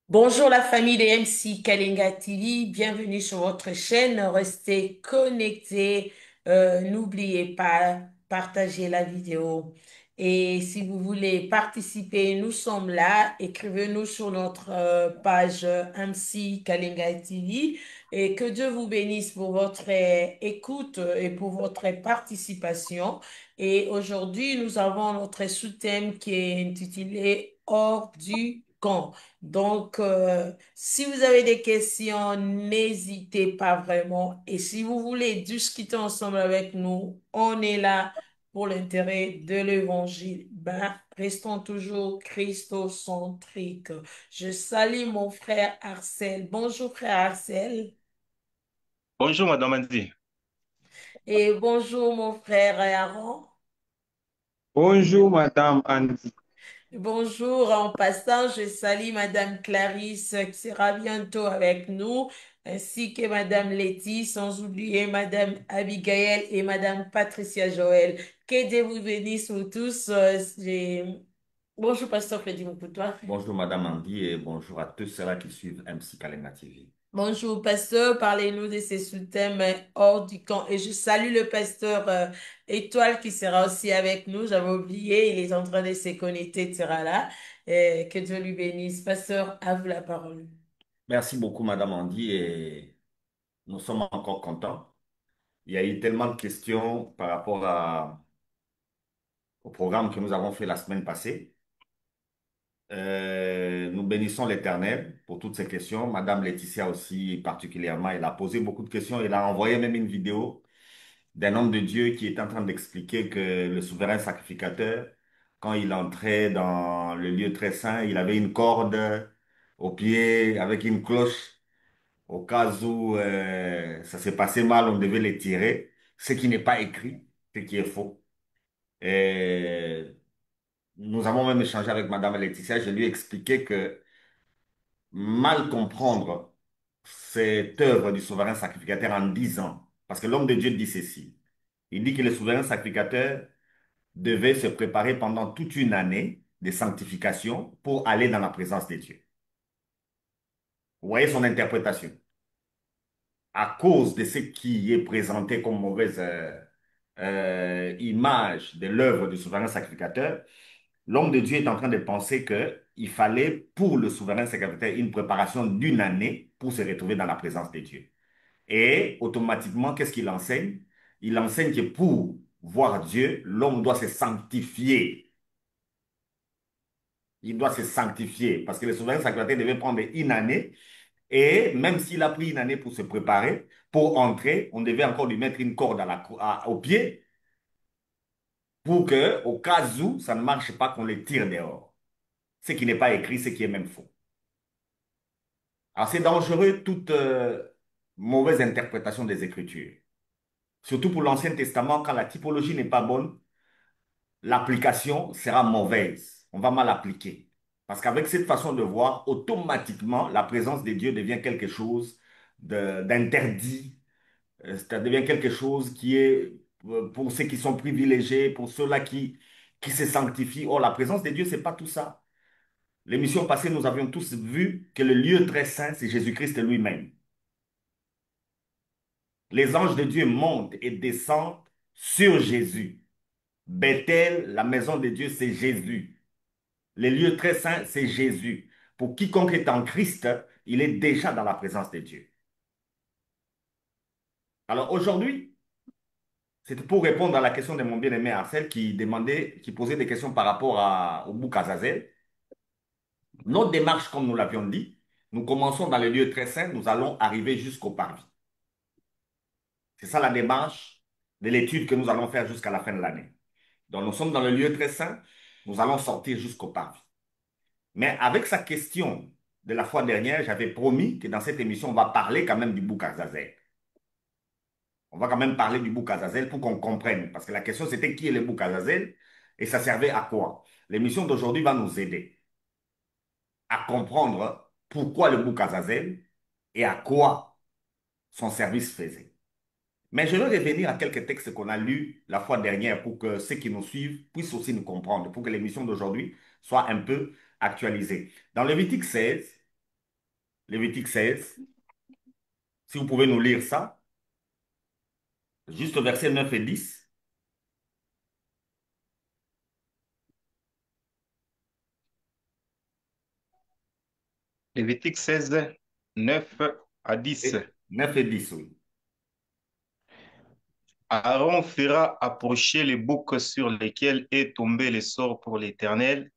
Bonjour la famille de MC Kalinga TV, bienvenue sur votre chaîne, restez connectés. N'oubliez pas, partagez la vidéo. Et si vous voulez participer, nous sommes là, écrivez-nous sur notre page MC Kalinga TV et que Dieu vous bénisse pour votre écoute et pour votre participation. Et aujourd'hui, nous avons notre sous-thème qui est intitulé Hors du camp. Donc, si vous avez des questions, n'hésitez pas vraiment. Et si vous voulez discuter ensemble avec nous, on est là pour l'intérêt de l'évangile. Ben, restons toujours christocentriques. Je salue mon frère Arcel. Bonjour, frère Arcel. Bonjour, Madame Andy. Et bonjour, mon frère Aaron. Bonjour, Madame Andy. Bonjour, en passant, je salue Madame Clarisse qui sera bientôt avec nous, ainsi que Madame Letty, sans oublier Madame Abigail et Madame Patricia Joël. Que Dieu vous bénisse vous tous. Bonjour, Pasteur Freddy Moukoutoua. Bonjour Madame Andy et bonjour à tous ceux-là qui suivent MC Kalenga TV. Bonjour, Pasteur. Parlez-nous de ces sous-thèmes hors du camp. Et je salue le Pasteur Étoile qui sera aussi avec nous. J'avais oublié, il est en train de se connecter, il sera là. Que Dieu lui bénisse. Pasteur, à vous la parole. Merci beaucoup Madame Andy et nous sommes encore contents. Il y a eu tellement de questions par rapport au programme que nous avons fait la semaine passée. Nous bénissons l'Éternel pour toutes ces questions. Madame Laetitia aussi particulièrement, elle a posé beaucoup de questions. Elle a envoyé même une vidéo d'un homme de Dieu qui est en train d'expliquer que le souverain sacrificateur, quand il entrait dans le lieu très saint, il avait une corde au pied avec une cloche au cas où ça s'est passé mal, on devait les tirer, ce qui n'est pas écrit, ce qui est faux. Et nous avons même échangé avec Madame Laetitia, je lui ai expliqué que mal comprendre cette œuvre du souverain sacrificateur en 10 ans, parce que l'homme de Dieu dit ceci. Il dit que le souverain sacrificateur devait se préparer pendant toute une année de sanctification pour aller dans la présence de Dieu. Vous voyez son interprétation. À cause de ce qui est présenté comme mauvaise image de l'œuvre du souverain sacrificateur, l'homme de Dieu est en train de penser qu'il fallait pour le souverain sacrificateur une préparation d'une année pour se retrouver dans la présence de Dieu. Et automatiquement, qu'est-ce qu'il enseigne? Il enseigne que pour voir Dieu, l'homme doit se sanctifier. Il doit se sanctifier parce que le souverain sacrificateur devait prendre une année et même s'il a pris une année pour se préparer, pour entrer, on devait encore lui mettre une corde au pied pour que, au cas où ça ne marche pas, qu'on les tire dehors. Ce qui n'est pas écrit, ce qui est même faux. Alors c'est dangereux toute mauvaise interprétation des Écritures. Surtout pour l'Ancien Testament, quand la typologie n'est pas bonne, l'application sera mauvaise. On va mal appliquer. Parce qu'avec cette façon de voir, automatiquement, la présence de Dieu devient quelque chose d'interdit. Ça devient quelque chose qui est pour ceux qui sont privilégiés, pour ceux-là qui se sanctifient. Or, la présence de Dieu, c'est pas tout ça. L'émission passée, nous avions tous vu que le lieu très saint, c'est Jésus-Christ lui-même. Les anges de Dieu montent et descendent sur Jésus. Bethel, la maison de Dieu, c'est Jésus. Les lieux très saints, c'est Jésus. Pour quiconque est en Christ, il est déjà dans la présence de Dieu. Alors aujourd'hui, c'était pour répondre à la question de mon bien-aimé Arcel qui posait des questions par rapport au bouc Azazel. Notre démarche, comme nous l'avions dit, nous commençons dans les lieux très saints, nous allons arriver jusqu'au parvis. C'est ça la démarche de l'étude que nous allons faire jusqu'à la fin de l'année. Donc nous sommes dans le lieu très saint, nous allons sortir jusqu'au parvis. Mais avec sa question de la fois dernière, j'avais promis que dans cette émission, on va parler quand même du bouc Azazel. On va quand même parler du bouc Azazel pour qu'on comprenne. Parce que la question, c'était qui est le bouc Azazel et ça servait à quoi? L'émission d'aujourd'hui va nous aider à comprendre pourquoi le bouc Azazel et à quoi son service faisait. Mais je vais revenir à quelques textes qu'on a lus la fois dernière pour que ceux qui nous suivent puissent aussi nous comprendre, pour que l'émission d'aujourd'hui soit un peu actualisée. Dans Lévitique 16, Lévitique 16. Si vous pouvez nous lire ça, juste versets 9 et 10. Lévitique 16, 9 à 10. Et 9 et 10, oui. Aaron fera approcher les boucs sur lesquels est tombé le sort pour l'Éternel,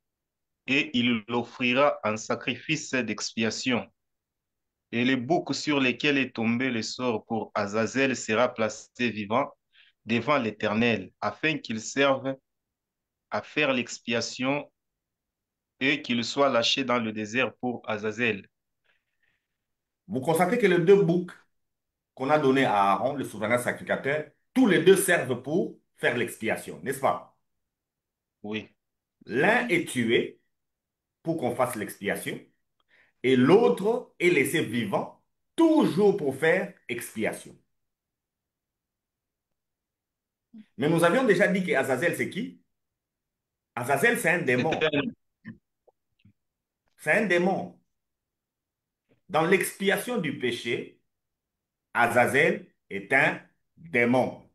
et il l'offrira en sacrifice d'expiation. Et les boucs sur lesquels est tombé le sort pour Azazel sera placé vivant devant l'Éternel, afin qu'il serve à faire l'expiation et qu'il soit lâché dans le désert pour Azazel. Vous constatez que les deux boucs qu'on a donnés à Aaron, le souverain sacrificateur, tous les deux servent pour faire l'expiation, n'est-ce pas? Oui, L'un est tué pour qu'on fasse l'expiation et l'autre est laissé vivant, toujours pour faire expiation. Mais nous avions déjà dit qu'Azazel, c'est qui? Azazel, c'est un c'était démon. C'est un démon. Dans l'expiation du péché, Azazel est un démon.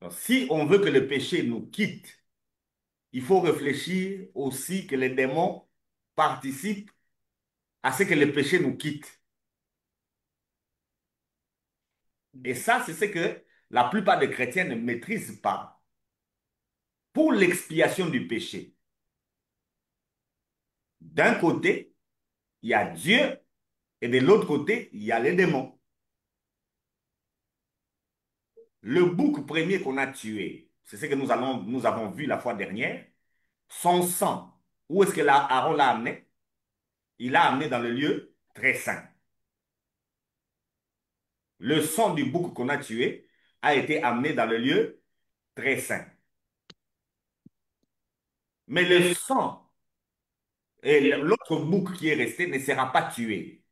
Donc, si on veut que le péché nous quitte, il faut réfléchir aussi que les démons participent à ce que le péché nous quitte. Et ça, c'est ce que la plupart des chrétiens ne maîtrisent pas. Pour l'expiation du péché, d'un côté, il y a Dieu et de l'autre côté, il y a les démons. Le bouc premier qu'on a tué, c'est ce que nous avons vu la fois dernière, son sang, où est-ce que Aaron l'a amené? Il l'a amené dans le lieu très saint. Le sang du bouc qu'on a tué a été amené dans le lieu très saint. Mais le sang et l'autre bouc qui est resté ne sera pas tué.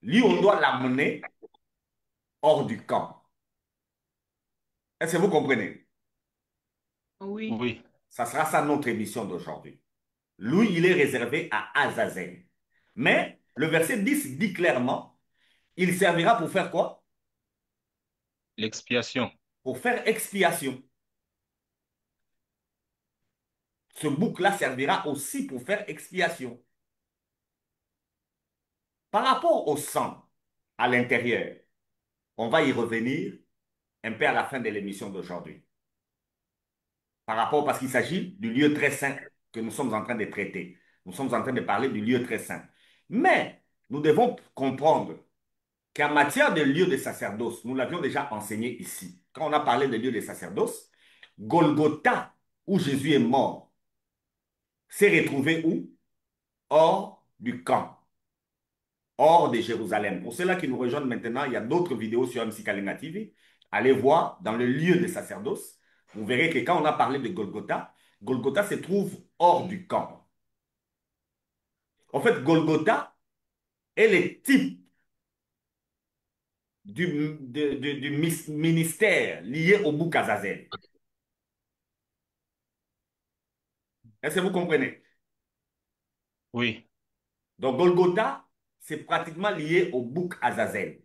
Lui, on doit l'amener hors du camp. Est-ce que vous comprenez? Oui. oui, Ça sera ça notre émission d'aujourd'hui. Lui, il est réservé à Azazel. Mais le verset 10 dit clairement, il servira pour faire quoi? l'expiation. Pour faire expiation. Ce bouc-là servira aussi pour faire expiation. Par rapport au sang à l'intérieur, on va y revenir un peu à la fin de l'émission d'aujourd'hui. Par rapport, parce qu'il s'agit du lieu très saint que nous sommes en train de traiter. Nous sommes en train de parler du lieu très saint. Mais nous devons comprendre qu'en matière de lieu de sacerdoce, nous l'avions déjà enseigné ici. Quand on a parlé de lieu de sacerdoce, Golgotha, où Jésus est mort, s'est retrouvé où? Hors du camp, hors de Jérusalem. Pour ceux-là qui nous rejoignent maintenant, il y a d'autres vidéos sur MC Kalinga TV. Allez voir dans le lieu de sacerdoce. Vous verrez que quand on a parlé de Golgotha, Golgotha se trouve hors du camp. En fait, Golgotha est le type du ministère lié au bouc Azazel. Est-ce que vous comprenez? Oui, Donc, Golgotha, c'est pratiquement lié au bouc Azazel.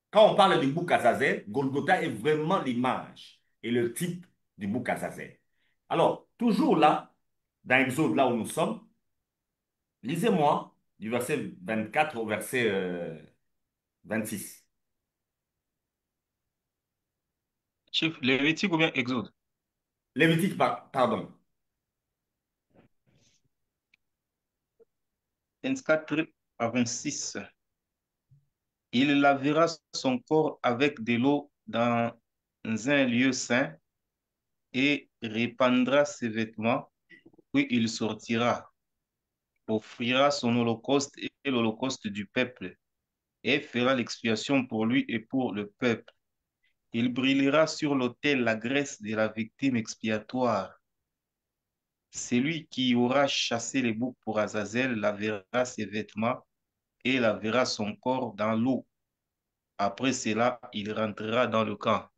Quand on parle du bouc Azazel, Golgotha est vraiment l'image et le type du bouc Azazel. Alors, toujours là, dans Exode, là où nous sommes, lisez-moi du verset 24 au verset 26. chiffre Lévitique ou bien Exode. Lévitique, pardon. 24 à 26. Il lavera son corps avec de l'eau dans un lieu saint et répandra ses vêtements, puis il sortira, offrira son holocauste et l'holocauste du peuple, et fera l'expiation pour lui et pour le peuple. Il brûlera sur l'autel la graisse de la victime expiatoire. Celui qui aura chassé les boucs pour Azazel lavera ses vêtements et lavera son corps dans l'eau. Après cela, il rentrera dans le camp.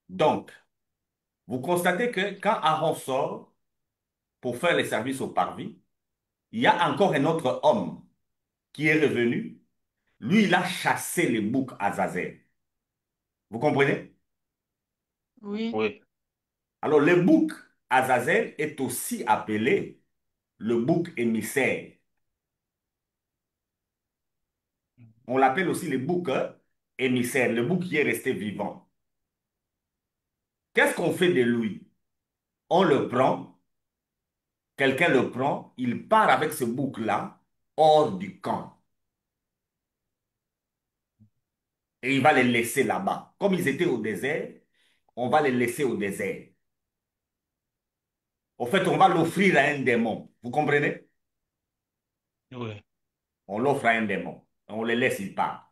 Donc, vous constatez que quand Aaron sort, pour faire les services au parvis. Il y a encore un autre homme qui est revenu. Lui, il a chassé les boucs Azazel. Vous comprenez? Oui. Oui, Alors, le bouc Azazel est aussi appelé le bouc émissaire. On l'appelle aussi le bouc émissaire, le bouc qui est resté vivant. Qu'est-ce qu'on fait de lui? On le prend, quelqu'un le prend, il part avec ce bouc-là hors du camp. Et il va les laisser là-bas. Comme ils étaient au désert, on va les laisser au désert. Au fait, on va l'offrir à un démon. Vous comprenez? oui, On l'offre à un démon. On les laisse, il part.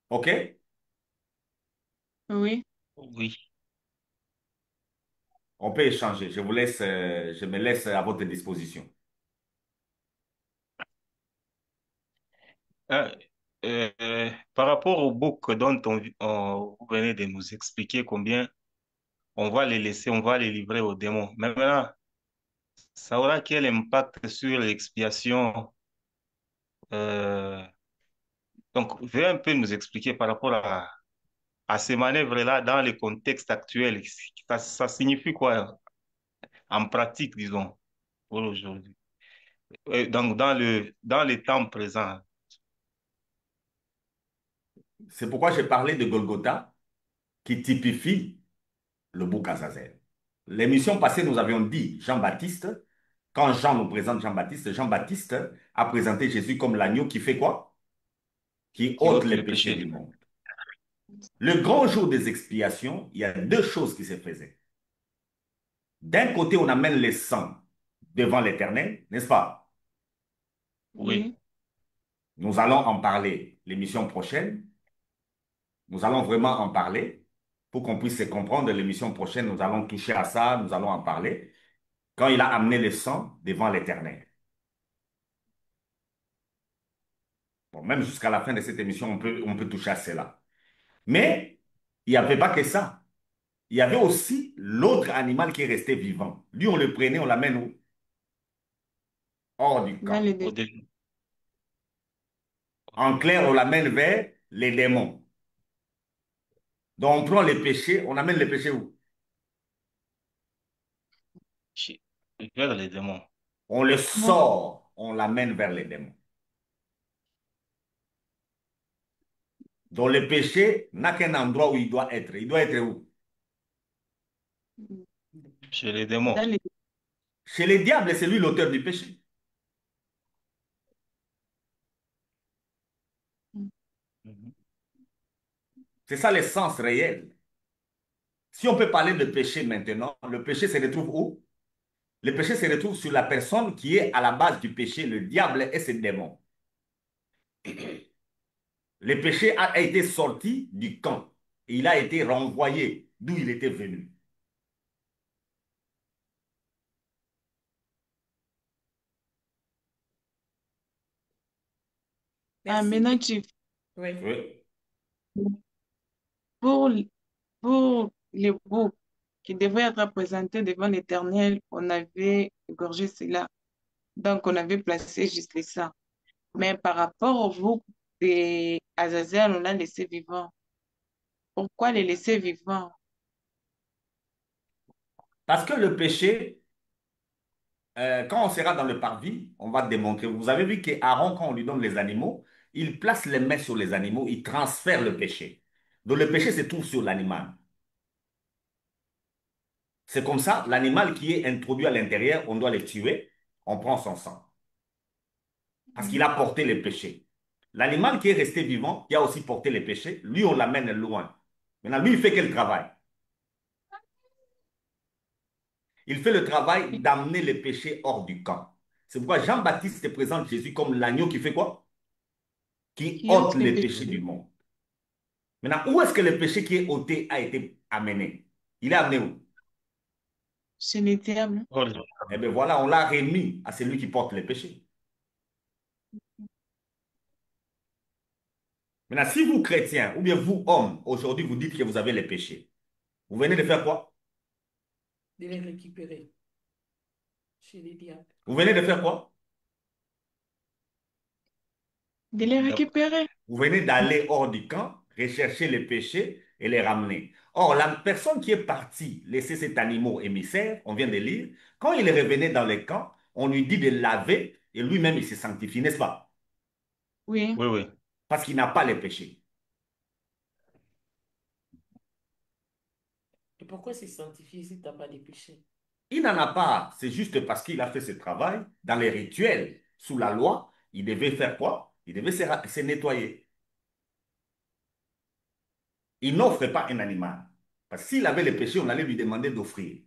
OK? Oui. oui. On peut échanger. Je vous laisse, je me laisse à votre disposition. Euh, Par rapport au book dont vous venez de nous expliquer combien on va les laisser, on va les livrer aux démons. Maintenant, ça aura quel impact sur l'expiation? euh, donc, veuillez un peu nous expliquer par rapport à ces manœuvres-là dans le contexte actuel. Ça signifie quoi en pratique, disons, pour aujourd'hui? Donc, dans le temps présent. C'est pourquoi j'ai parlé de Golgotha, qui typifie le bouc Azazel. L'émission passée, nous avions dit Jean-Baptiste. Quand Jean nous présente Jean-Baptiste, Jean-Baptiste a présenté Jésus comme l'agneau qui fait quoi? Qui Qui ôte ôte les le péchés péché. du monde. Le grand jour des expiations, il y a deux choses qui se faisaient. D'un côté, on amène les sangs devant l'Éternel, n'est-ce pas? Oui, Oui. Nous allons en parler l'émission prochaine. Nous allons vraiment en parler pour qu'on puisse se comprendre. L'émission prochaine, nous allons toucher à ça, nous allons en parler. Quand il a amené le sang devant l'Éternel. Bon, même jusqu'à la fin de cette émission, on peut toucher à cela. Mais il n'y avait pas que ça. Il y avait aussi l'autre animal qui est resté vivant. Lui, on le prenait, on l'amène où? Hors du Dans camp. les au deux. dé- En clair, on l'amène vers les démons. Donc, on prend les péchés, on amène les péchés où? vers les démons. On le Bon. sort, on l'amène vers les démons. Donc, le péché n'a qu'un endroit où il doit être. Il doit être où? Chez les démons. Dans les Chez les diables, c'est lui l'auteur du péché. deux. Mhm. C'est ça l'essence réelle. Si on peut parler de péché maintenant, le péché se retrouve où? Le péché se retrouve sur la personne qui est à la base du péché, le diable et ses démons. Le péché a été sorti du camp. Et il a été renvoyé d'où il était venu. Ah, Merci. maintenant, tu, Oui. Oui. pour, pour les boucs qui devaient être présentés devant l'Éternel, on avait égorgé cela. Donc, on avait placé juste les sangs. Mais par rapport au bouc des Azazel, on l'a laissé vivant. Pourquoi les laisser vivants? Parce que le péché, quand on sera dans le parvis, on va démontrer. Vous avez vu qu'Aaron, quand on lui donne les animaux, il place les mains sur les animaux, il transfère le péché. Donc le péché se trouve sur l'animal. C'est comme ça, l'animal qui est introduit à l'intérieur, on doit le tuer, on prend son sang. Parce qu'il a porté les péchés. L'animal qui est resté vivant, qui a aussi porté les péchés, lui, on l'amène loin. Maintenant, lui, il fait quel travail? Il fait le travail d'amener les péchés hors du camp. C'est pourquoi Jean-Baptiste présente Jésus comme l'agneau qui fait quoi? Qui Qui ôte ôte les les péchés péchés du monde. Maintenant, où est-ce que le péché qui est ôté a été amené? Il est amené où? chez les diables. Oh, Eh bien voilà, on l'a remis à celui qui porte les péchés. Maintenant, si vous, chrétiens, ou bien vous, hommes, aujourd'hui, vous dites que vous avez les péchés, vous venez de faire quoi? de les récupérer chez les diables. Vous venez de faire quoi? De les D'ap- récupérer. Vous venez d'aller hors du camp, rechercher les péchés et les ramener. Or, la personne qui est partie laisser cet animal émissaire, on vient de lire, quand il est revenu dans le camp, on lui dit de laver et lui-même il se sanctifie, n'est-ce pas? Oui. Oui, oui. Parce qu'il n'a pas les péchés. Et pourquoi se sanctifier si tu n'as pas de péché? Il n'en a pas. C'est juste parce qu'il a fait ce travail dans les rituels, sous la loi. Il devait faire quoi? Il devait se nettoyer. Il n'offre pas un animal. Parce que s'il avait les péchés, on allait lui demander d'offrir.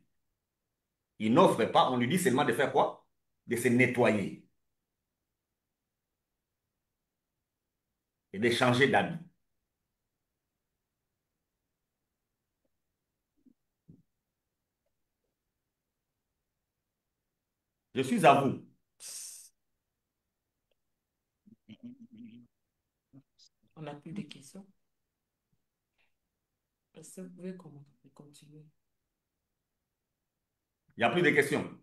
Il n'offre pas, on lui dit seulement de faire quoi? De se nettoyer et de changer d'habit. Je suis à vous. On n'a plus de questions. Est-ce que vous pouvez continuer? Il n'y a plus de questions.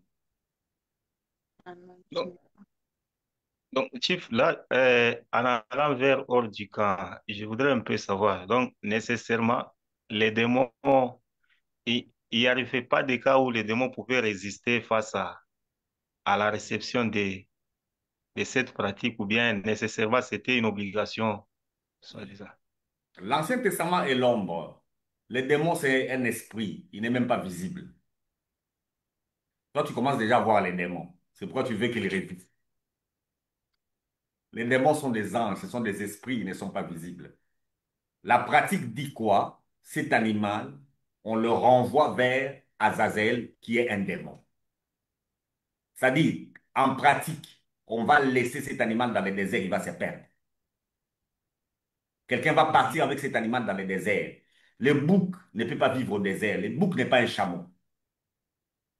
Ah non, Donc, donc, Chief, là, en allant vers hors du camp, je voudrais un peu savoir. Donc, nécessairement, les démons, il n'y arrivait pas des cas où les démons pouvaient résister face à la réception de cette pratique, ou bien nécessairement c'était une obligation, soi-disant. L'Ancien Testament est l'ombre. Les démons, c'est un esprit. Il n'est même pas visible. Toi, tu commences déjà à voir les démons. C'est pourquoi tu veux qu'ils résistent. Les démons sont des anges, ce sont des esprits, ils ne sont pas visibles. La pratique dit quoi? Cet animal, on le renvoie vers Azazel, qui est un démon. C'est-à-dire, en pratique, on va laisser cet animal dans le désert, il va se perdre. Quelqu'un va Mhm. partir avec cet animal dans le désert. Le bouc ne peut pas vivre au désert. Le bouc n'est pas un chameau.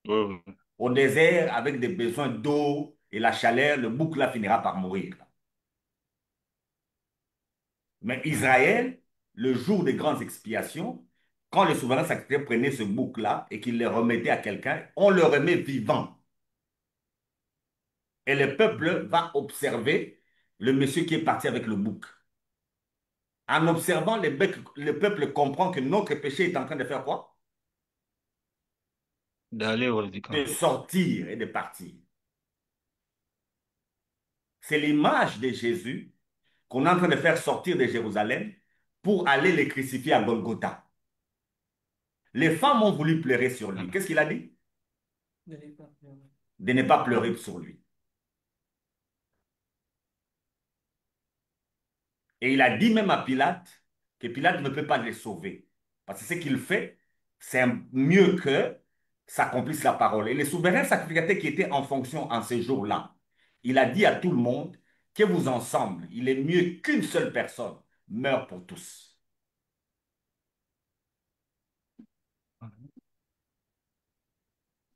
Oui, oui. Au désert, avec des besoins d'eau et la chaleur, le bouc là finira par mourir. Mais Israël, le jour des grandes expiations, quand le souverain sacrificateur prenait ce bouc-là et qu'il le remettait à quelqu'un, on le remet vivant. Et le peuple va observer le monsieur qui est parti avec le bouc. En observant, le peuple comprend que notre péché est en train de faire quoi? D'aller hors du De camp. sortir et de partir. C'est l'image de Jésus qu'on est en train de faire sortir de Jérusalem pour aller les crucifier à Golgotha. Les femmes ont voulu pleurer sur lui. Mhm. Qu'est-ce qu'il a dit? Ne l'ai pas pleuré. De ne pas pleurer sur lui. Et il a dit même à Pilate que Pilate ne peut pas les sauver. Parce que ce qu'il fait, c'est mieux que s'accomplisse la parole. Et le souverain sacrificateur qui était en fonction en ces jours-là, il a dit à tout le monde que vous ensemble, il est mieux qu'une seule personne meure pour tous.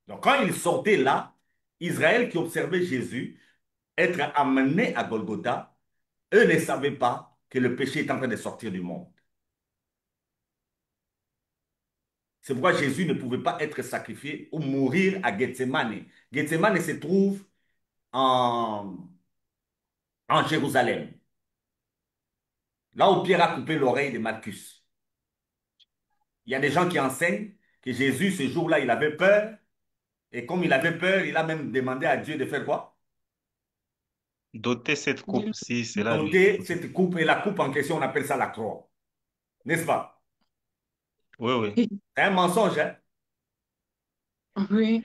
Donc quand il sortait là, Israël qui observait Jésus être amené à Golgotha, eux ne savaient pas que le péché est en train de sortir du monde. C'est pourquoi Jésus ne pouvait pas être sacrifié ou mourir à Gethsemane. Gethsemane se trouve en, en Jérusalem, là où Pierre a coupé l'oreille de Malchus. Il y a des gens qui enseignent que Jésus, ce jour-là, il avait peur. Et comme il avait peur, il a même demandé à Dieu de faire quoi? Doter cette coupe dis-le. si cela lui est D'ôter possible. cette coupe. Et la coupe en question, on appelle ça la croix. N'est-ce pas? Oui, oui. C'est un mensonge, hein? Oui,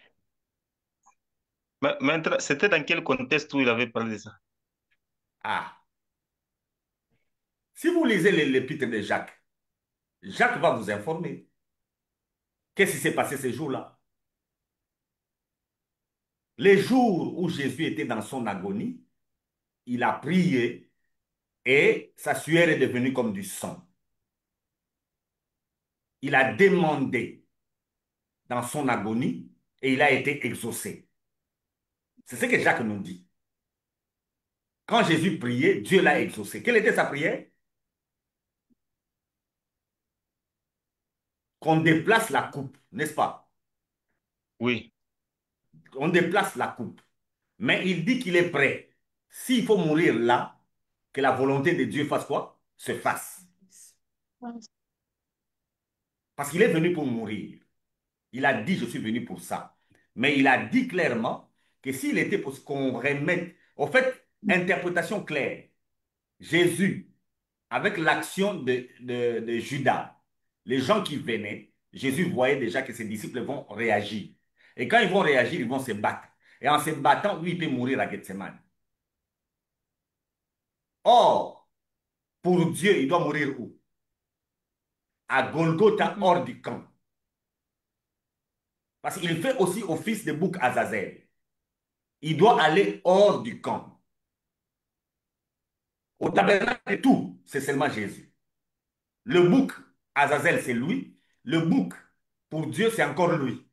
Mais maintenant, c'était dans quel contexte où il avait parlé de ça? Ah. Si vous lisez l'épître de Jacques, Jacques va vous informer. Qu'est-ce qui s'est passé ces jours-là? Les jours où Jésus était dans son agonie, il a prié et sa sueur est devenue comme du sang. Il a demandé dans son agonie et il a été exaucé. C'est ce que Jacques nous dit. Quand Jésus priait, Dieu l'a exaucé. Quelle était sa prière? Qu'on déplace la coupe, n'est-ce pas? Oui. On déplace la coupe. Mais il dit qu'il est prêt. S'il faut mourir là, que la volonté de Dieu fasse quoi? Se fasse. Parce qu'il est venu pour mourir. Il a dit, je suis venu pour ça. Mais il a dit clairement que s'il était pour qu'on remette, en fait, interprétation claire, Jésus, avec l'action de Judas, les gens qui venaient, Jésus voyait déjà que ses disciples vont réagir. Et quand ils vont réagir, ils vont se battre. Et en se battant, lui, il peut mourir à Gethsemane. Or, pour Dieu, il doit mourir où? À Golgotha, Mhm. hors du camp. Parce qu'il fait aussi office de bouc Azazel. Il doit aller hors du camp. Au tabernacle et tout, c'est seulement Jésus. Le bouc Azazel, c'est lui. Le bouc, pour Dieu, c'est encore lui.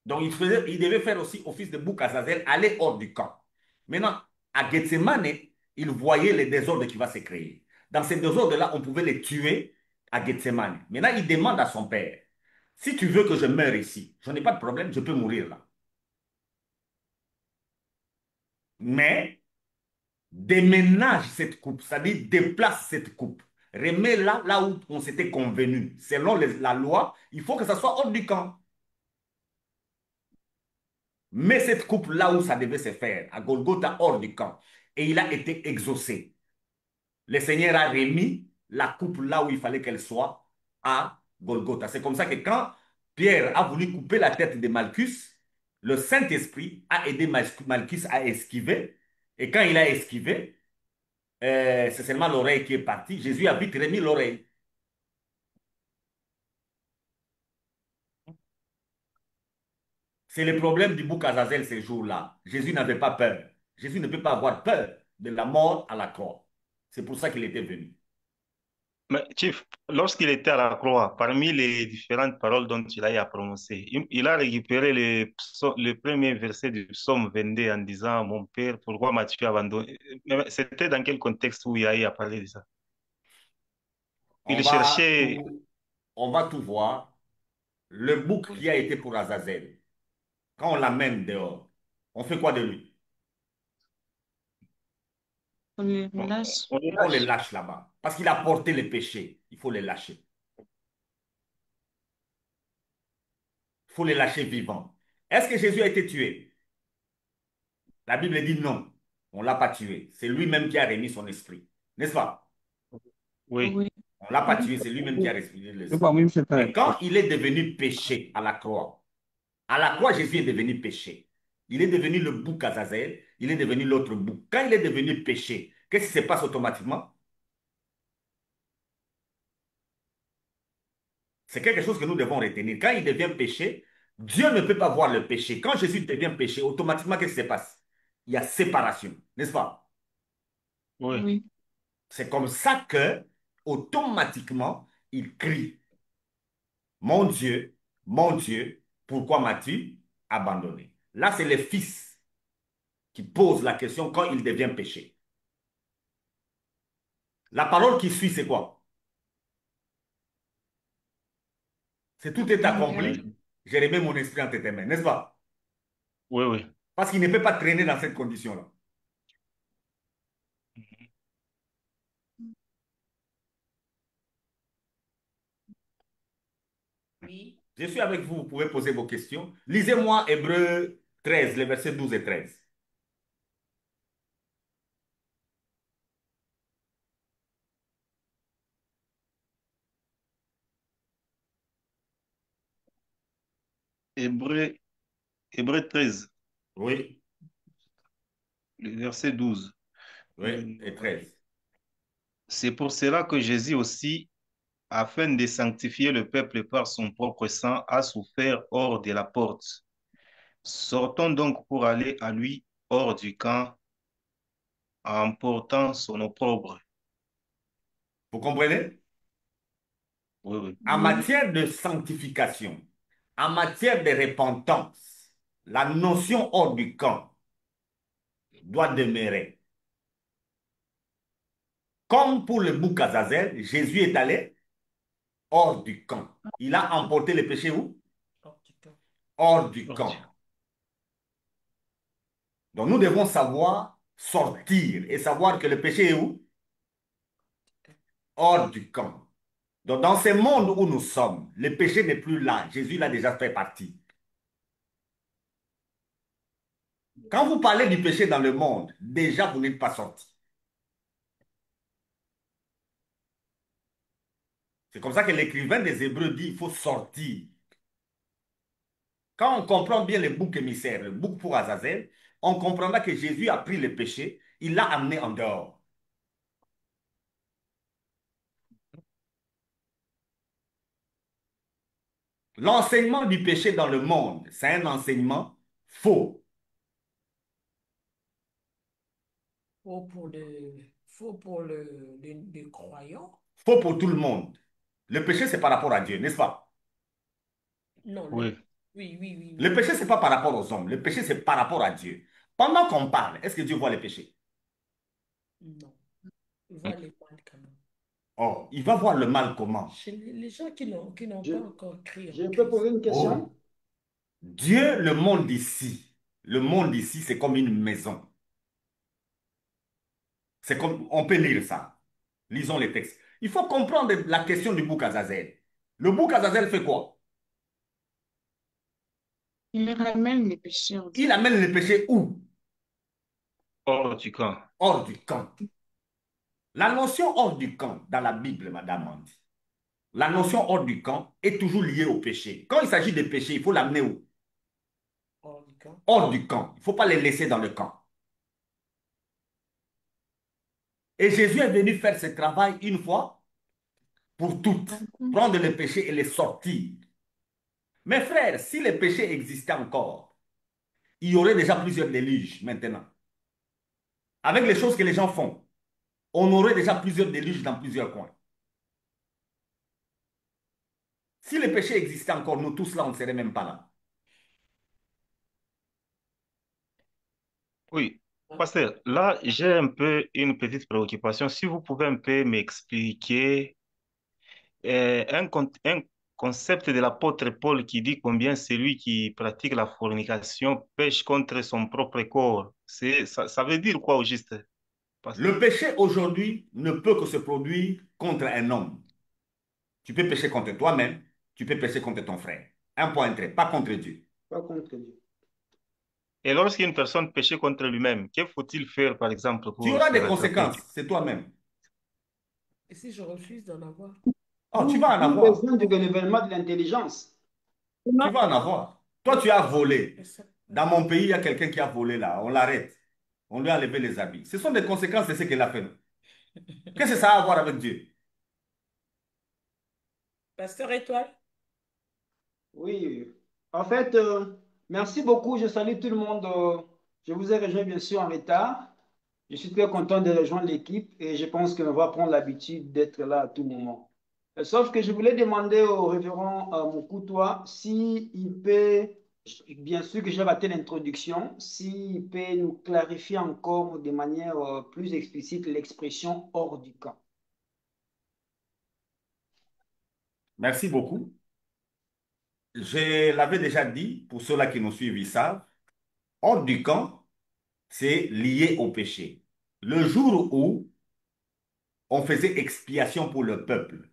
Donc, il devait faire aussi office de bouc Azazel, aller hors du camp. Maintenant, à Gethsemane, il voyait les désordres qui vont se créer. Dans ces désordres-là, on pouvait les tuer à Gethsemane. Maintenant, il demande à son père, si tu veux que je meure ici, je n'ai pas de problème, je peux mourir là. Mais déménage cette coupe, c'est-à-dire déplace cette coupe. Remets-la là où on s'était convenu. Selon la loi, il faut que ça soit hors du camp. Mets cette coupe là où ça devait se faire, à Golgotha, hors du camp. Et il a été exaucé. Le Seigneur a remis la coupe là où il fallait qu'elle soit, à Golgotha. C'est comme ça que quand Pierre a voulu couper la tête de Malchus, le Saint-Esprit a aidé Malchus à esquiver. Et quand il a esquivé, c'est seulement l'oreille qui est partie. Jésus a vite remis l'oreille. C'est le problème du bouc Azazel ces jours-là. Jésus n'avait pas peur. Jésus ne peut pas avoir peur de la mort à la croix. C'est pour ça qu'il était venu. Mais, Chief, lorsqu'il était à la croix, parmi les différentes paroles dont il a eu à prononcer, il a récupéré le premier verset du psaume 22 en disant, Mon Père, pourquoi m'as-tu abandonné? Mais c'était dans quel contexte où il a eu à parler de ça? On Il va cherchait. tout, on va tout voir. Le bouc qui a été pour Azazel, quand on l'amène dehors, on fait quoi de lui? On les On, relâche. on le On le lâche. lâche là-bas. Parce qu'il a porté le péché. Il faut le lâcher. Il faut le lâcher vivant. Est-ce que Jésus a été tué? La Bible dit non. On ne l'a pas tué. C'est lui-même qui a remis son esprit. N'est-ce pas? Oui, Oui. On ne l'a pas tué. C'est lui-même qui a remis l'esprit. Mais quand il est devenu péché à la croix, Jésus est devenu péché. Il est devenu le bouc Azazel. Il est devenu l'autre bouc. Quand il est devenu péché, qu'est-ce qui se passe automatiquement? C'est quelque chose que nous devons retenir. Quand il devient péché, Dieu ne peut pas voir le péché. Quand Jésus devient péché, automatiquement, qu'est-ce qui se passe? Il y a séparation, n'est-ce pas? oui. Oui. C'est comme ça que, automatiquement, il crie, mon Dieu, pourquoi m'as-tu abandonné? Là, c'est le Fils qui pose la question quand il devient péché. La parole qui suit, c'est quoi? C'est tout est Euh, accompli. J'ai remis mon esprit entre tes mains, n'est-ce pas? oui, oui. Parce qu'il ne peut pas traîner dans cette condition-là. Oui. Je suis avec vous, vous pouvez poser vos questions. Lisez-moi Hébreu 13, les versets 12 et 13. Hébreu, Hébreu 13, Oui, le verset 12. oui, et 13. C'est pour cela que Jésus aussi, afin de sanctifier le peuple par son propre sang, a souffert hors de la porte. Sortons donc pour aller à lui hors du camp en portant son opprobre. Vous comprenez? Oui, oui, En Oui. matière de sanctification, en matière de repentance, la notion hors du camp doit demeurer. Comme pour le bouc Azazel, Jésus est allé hors du camp. Il a emporté le péché où? hors du camp. Hors du Hors du camp. Donc nous devons savoir sortir et savoir que le péché est où? Hors du camp. Donc dans ce monde où nous sommes, le péché n'est plus là. Jésus l'a déjà fait partie. Quand vous parlez du péché dans le monde, déjà vous n'êtes pas sorti. C'est comme ça que l'écrivain des Hébreux dit il faut sortir. Quand on comprend bien le bouc émissaire, le bouc pour Azazel, on comprendra que Jésus a pris le péché, il l'a amené en dehors. L'enseignement du péché dans le monde, c'est un enseignement faux. Faux pour le croyant. Faux pour tout le monde. Le péché, c'est par rapport à Dieu, n'est-ce pas? Non, Oui, oui, oui, oui, Le oui. péché, c'est pas par rapport aux hommes. Le péché, c'est par rapport à Dieu. Pendant qu'on parle, est-ce que Dieu voit les péchés? Non. Il voit les mal quand même. Oh, il va voir le mal comment? Chez les gens qui n'ont Je, pas encore crié je en peux Christ. poser une question? Oh, Dieu, le monde ici, c'est comme une maison. C'est comme, on peut lire ça. Lisons les textes. Il faut comprendre la question du bouc Azazel. Le bouc Azazel fait quoi? Il ramène les pécheurs du Il amène le péché où? hors du camp. Hors du camp. La notion hors du camp, dans la Bible, Madame Andy, la notion hors du camp est toujours liée au péché. Quand il s'agit de péché, il faut l'amener où? Hors du camp. Hors du camp. Il ne faut pas les laisser dans le camp. Et Jésus est venu faire ce travail une fois pour toutes. camp. Prendre le péché et les sortir. Mes frères, si le péché existait encore, il y aurait déjà plusieurs déluges maintenant. Avec les choses que les gens font, on aurait déjà plusieurs déluges dans plusieurs coins. Si le péché existait encore, nous tous là, on ne serait même pas là. Oui, pasteur, là, j'ai un peu une petite préoccupation. Si vous pouvez un peu m'expliquer un concept de l'apôtre Paul qui dit combien celui qui pratique la fornication pêche contre son propre corps. Ça veut dire quoi au juste, pasteur? Le péché aujourd'hui ne peut que se produire contre un homme. Tu peux pécher contre toi-même, tu peux pécher contre ton frère. Un point trait, pas contre Dieu. Pas contre Dieu. Et lorsqu'une personne péché contre lui-même, que faut-il faire, par exemple, Tu pour auras se des rattraper? conséquences, c'est toi-même. Et si je refuse d'en avoir? Oh, tu vas en D'où avoir. besoin du renouvellement de l'intelligence. Tu vas en avoir. Toi, Mais, tu as volé. mais ça- Dans mon pays, il y a quelqu'un qui a volé là. On l'arrête. On lui a enlevé les habits. Ce sont des conséquences de ce qu'il a fait. Qu'est-ce que ça a à voir avec Dieu? Pasteur Étoile? Oui. En fait, merci beaucoup. Je salue tout le monde. Je vous ai rejoint bien sûr en retard. Je suis très content de rejoindre l'équipe et je pense qu'on va prendre l'habitude d'être là à tout moment. Sauf que je voulais demander au révérend Moukoutoua s'il peut, bien sûr que j'ai raté l'introduction, s'il peut nous clarifier encore de manière plus explicite l'expression hors du camp. Merci beaucoup. Je l'avais déjà dit, pour ceux-là qui nous suivent, ils savent. Hors du camp, c'est lié au péché. Le jour où on faisait expiation pour le peuple,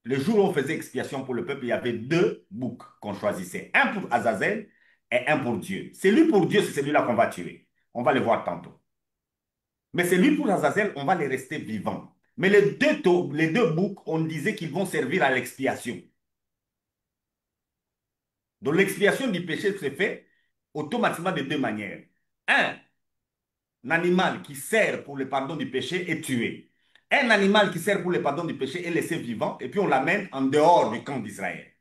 le jour où on faisait expiation pour le peuple, il y avait deux boucs qu'on choisissait. Un pour Azazel et un pour Dieu. Celui pour Dieu, c'est celui-là qu'on va tuer. On va le voir tantôt. Mais celui pour Azazel, on va les rester vivants. Mais les deux boucs, on disait qu'ils vont servir à l'expiation. Donc l'expiation du péché se fait automatiquement de deux manières. Un animal qui sert pour le pardon du péché est tué. Un animal qui sert pour le pardon du péché est laissé vivant et puis on l'amène en dehors du camp d'Israël.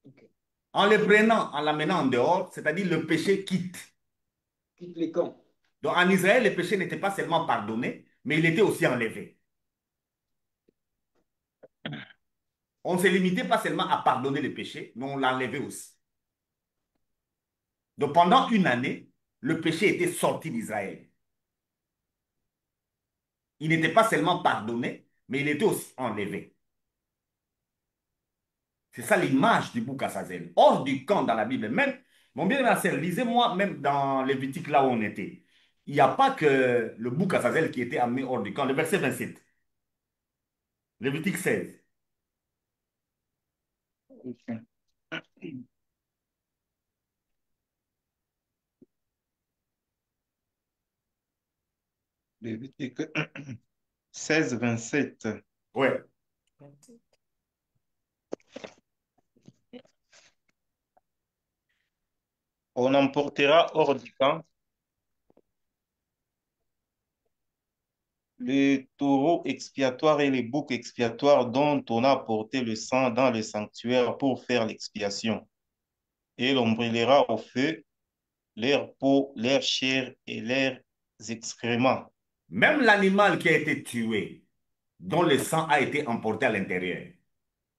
Ok. En le prenant, en l'amenant en dehors, c'est-à-dire le péché quitte. Quitte les camps. Donc en Israël, le péché n'était pas seulement pardonné, mais il était aussi enlevé. On ne se limitait pas seulement à pardonner le péché, mais on l'enlevait aussi. Donc pendant une année, le péché était sorti d'Israël. Il n'était pas seulement pardonné, mais il était aussi enlevé. C'est ça l'image du bouc Azazel. Hors du camp dans la Bible. Même, mon bien-aimé, lisez-moi même dans Lévitique, là où on était. Il n'y a pas que le bouc Azazel qui était amené hors du camp. Le verset 27. Lévitique 16. Lévitique 16, 27. Ouais. On emportera hors du camp les taureaux expiatoires et les boucs expiatoires dont on a porté le sang dans le sanctuaire pour faire l'expiation. Et l'on brûlera au feu leur peau, leur chair et leurs excréments. Même l'animal qui a été tué, dont le sang a été emporté à l'intérieur,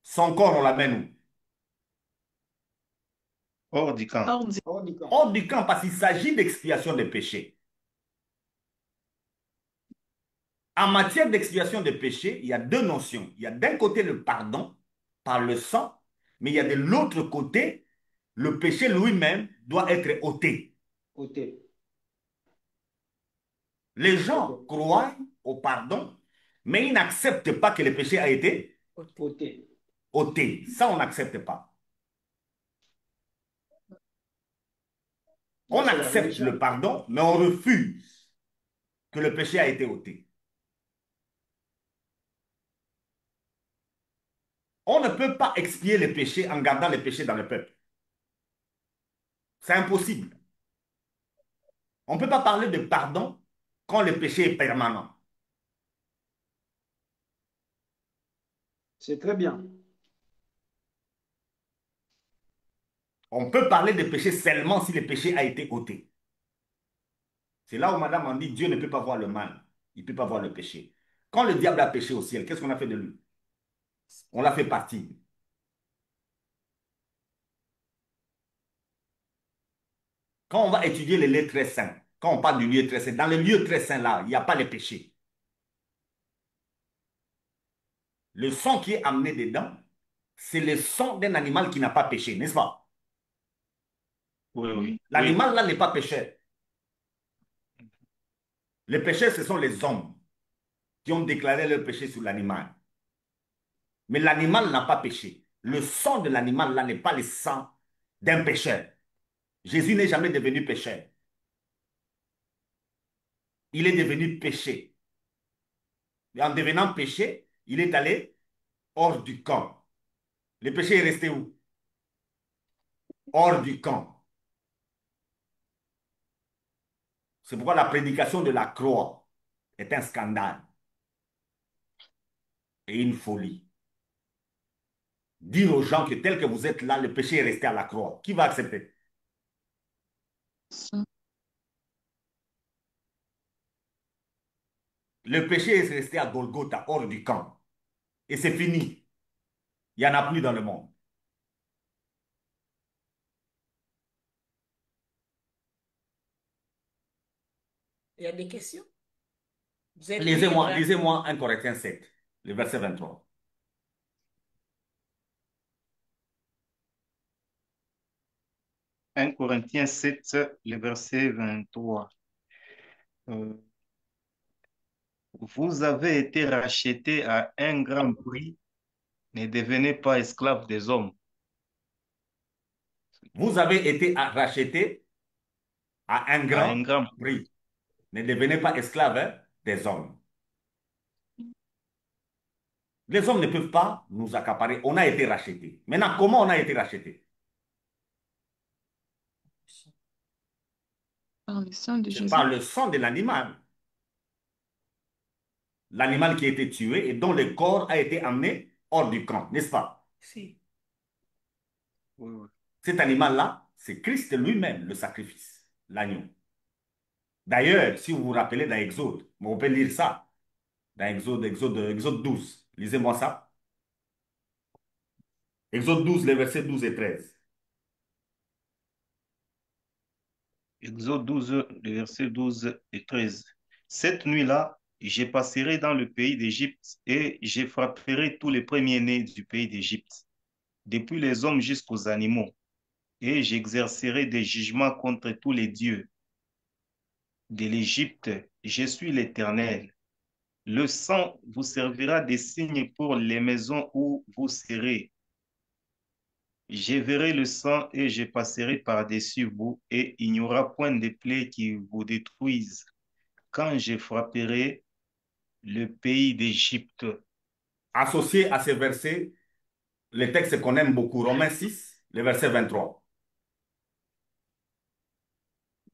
son corps, on l'amène Hors du camp. Hors du Hors du où? camp. Hors du camp, parce qu'il s'agit d'expiation des péchés. En matière d'expiation des péchés, il y a deux notions. Il y a d'un côté le pardon par le sang, mais il y a de l'autre côté, le péché lui-même doit être ôté. Ôté. Les Ok. gens croient au pardon, mais ils n'acceptent pas que le péché a été Ôté. ôté. Ça, on n'accepte pas. Donc On c'est la accepte le religion. pardon, mais on refuse que le péché a été ôté. On ne peut pas expier les péchés en gardant les péchés dans le peuple. C'est impossible. On ne peut pas parler de pardon quand le péché est permanent. C'est très bien. On peut parler de péché seulement si le péché a été ôté. C'est là où madame en dit Dieu ne peut pas voir le mal. Il ne peut pas voir le péché. Quand le diable a péché au ciel, qu'est-ce qu'on a fait de lui? On l'a fait partir. Quand on va étudier les lieux très saints, quand on parle du lieu très saint, dans le lieu très saint là, il n'y a pas le péché. Le sang qui est amené dedans, c'est le sang d'un animal qui n'a pas péché, n'est-ce pas? Oui, oui, oui. L'animal là n'est pas pécheur. Les pécheurs, ce sont les hommes qui ont déclaré leur péché sur l'animal. Mais l'animal n'a pas péché. Le sang de l'animal là n'est pas le sang d'un pécheur. Jésus n'est jamais devenu pécheur. Il est devenu péché. Et en devenant péché, il est allé hors du camp. Le péché est resté où? Hors du camp. C'est pourquoi la prédication de la croix est un scandale et une folie. Dire aux gens que tel que vous êtes là, le péché est resté à la croix. Qui va accepter? sang. Le péché est resté à Golgotha, hors du camp. Et c'est fini. Il n'y en a plus dans le monde. Il y a des questions? Vous êtes Lisez-moi, libre. lisez-moi 1 Corinthiens 7, le verset 23. 1 Corinthiens 7, le verset 23. Euh, Vous avez été rachetés à un grand prix, ne devenez pas esclaves des hommes. Vous avez été rachetés à un À grand un grand prix. prix. Ne devenez pas esclaves hein, des hommes. Les hommes ne peuvent pas nous accaparer. On a été rachetés. Maintenant, comment on a été rachetés? Par le sang de C'est par Jésus. le sang de l'animal. L'animal qui a été tué et dont le corps a été amené hors du camp, n'est-ce pas? Si. Oui, oui. Cet animal-là, c'est Christ lui-même, le sacrifice, l'agneau. D'ailleurs, si vous vous rappelez dans Exode, on peut lire ça, dans Exode 12. Lisez-moi ça. Exode 12, les versets 12 et 13. Exode 12, le verset 12 et 13. Cette nuit-là, je passerai dans le pays d'Égypte et je frapperai tous les premiers-nés du pays d'Égypte. depuis les hommes jusqu'aux animaux, et j'exercerai des jugements contre tous les dieux de l'Égypte. Je suis l'Éternel. Le sang vous servira de signe pour les maisons où vous serez. Je verrai le sang et je passerai par-dessus vous, et il n'y aura point de plaie qui vous détruise quand je frapperai le pays d'Égypte. Associé à ce verset, le texte qu'on aime beaucoup, Romains 6, le verset 23.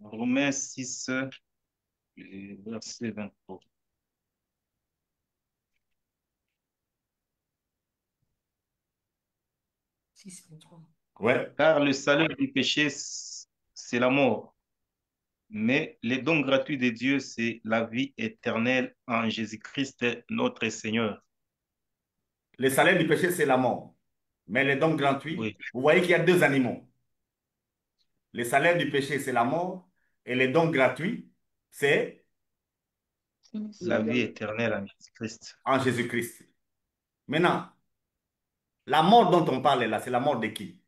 Romains 6, le verset 23. Six, 23. Ouais. Car le salaire du péché, c'est la mort. Mais le don gratuit de Dieu, c'est la vie éternelle en Jésus-Christ, notre Seigneur. Le salaire du péché, c'est la mort. Mais le don gratuit, Oui, vous voyez qu'il y a deux animaux. Le salaire du péché, c'est la mort. Et le don gratuit, c'est la vie éternelle en Jésus-Christ. en Jésus-Christ. Maintenant, la mort dont on parle là, c'est la mort de qui?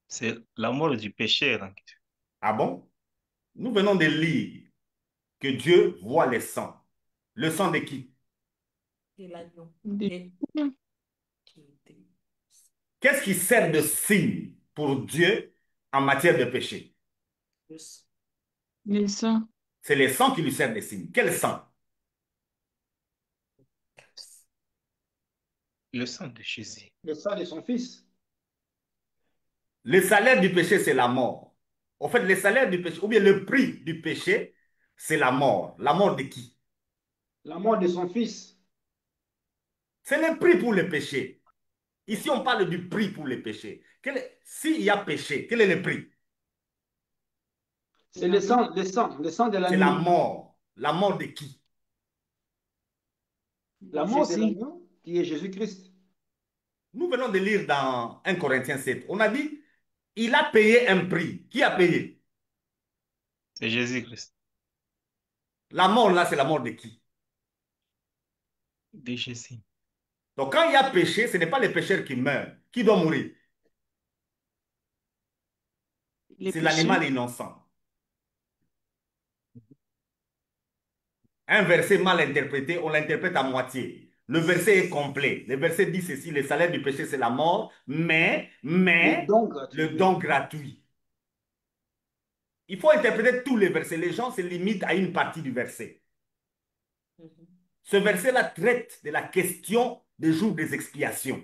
C'est la mort du péché. Donc. Ah bon? Nous venons de lire que Dieu voit le sang. Le sang de qui? Et l'agneau. Des- Et Qu'est-ce qui sert de signe pour Dieu en matière de péché? le Les sangs. C'est le sang qui lui sert de signe. Quel sang? Le sang de Jésus. Le sang de son fils. Le salaire du péché, c'est la mort. En fait, le salaire du péché, ou bien le prix du péché, c'est la mort. La mort de qui? La mort de son fils. C'est le prix pour le péché. Ici, on parle du prix pour le péché. S'il y a péché, quel est le prix? C'est le sang de C'est la l'agneau. mort. La mort de qui? La mort de Jésus. l'agneau qui est Jésus-Christ. Nous venons de lire dans 1 Corinthiens 7. On a dit, il a payé un prix. Qui a payé? C'est Jésus-Christ. La mort, là, c'est la mort de qui? De Jésus. Donc, quand il y a péché, ce n'est pas le pécheur qui meurt. Qui doit mourir? Les C'est péchés. l'animal innocent. Un verset mal interprété, on l'interprète à moitié. Le verset est complet. Le verset dit ceci, le salaire du péché, c'est la mort, mais Le don le gratuit. don gratuit. Il faut interpréter tous les versets. Les gens se limitent à une partie du verset. Ce verset-là traite de la question des jours des expiations.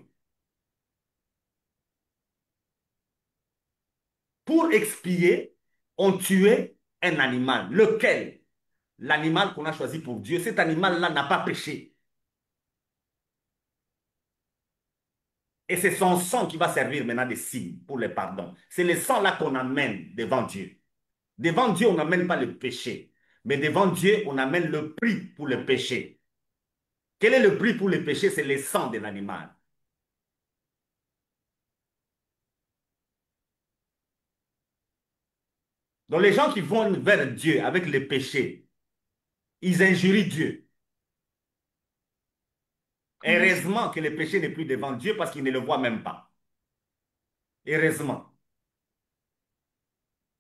Pour expier, on tuait un animal. Lequel? L'animal qu'on a choisi pour Dieu. Cet animal-là n'a pas péché. Et c'est son sang qui va servir maintenant de signe pour le pardon. C'est le sang-là qu'on amène devant Dieu. Devant Dieu, on n'amène pas le péché. Mais devant Dieu, on amène le prix pour le péché. Quel est le prix pour le péché? C'est le sang de l'animal. Donc les gens qui vont vers Dieu avec le péché, ils injurient Dieu. Heureusement que le péché n'est plus devant Dieu parce qu'il ne le voit même pas. Heureusement.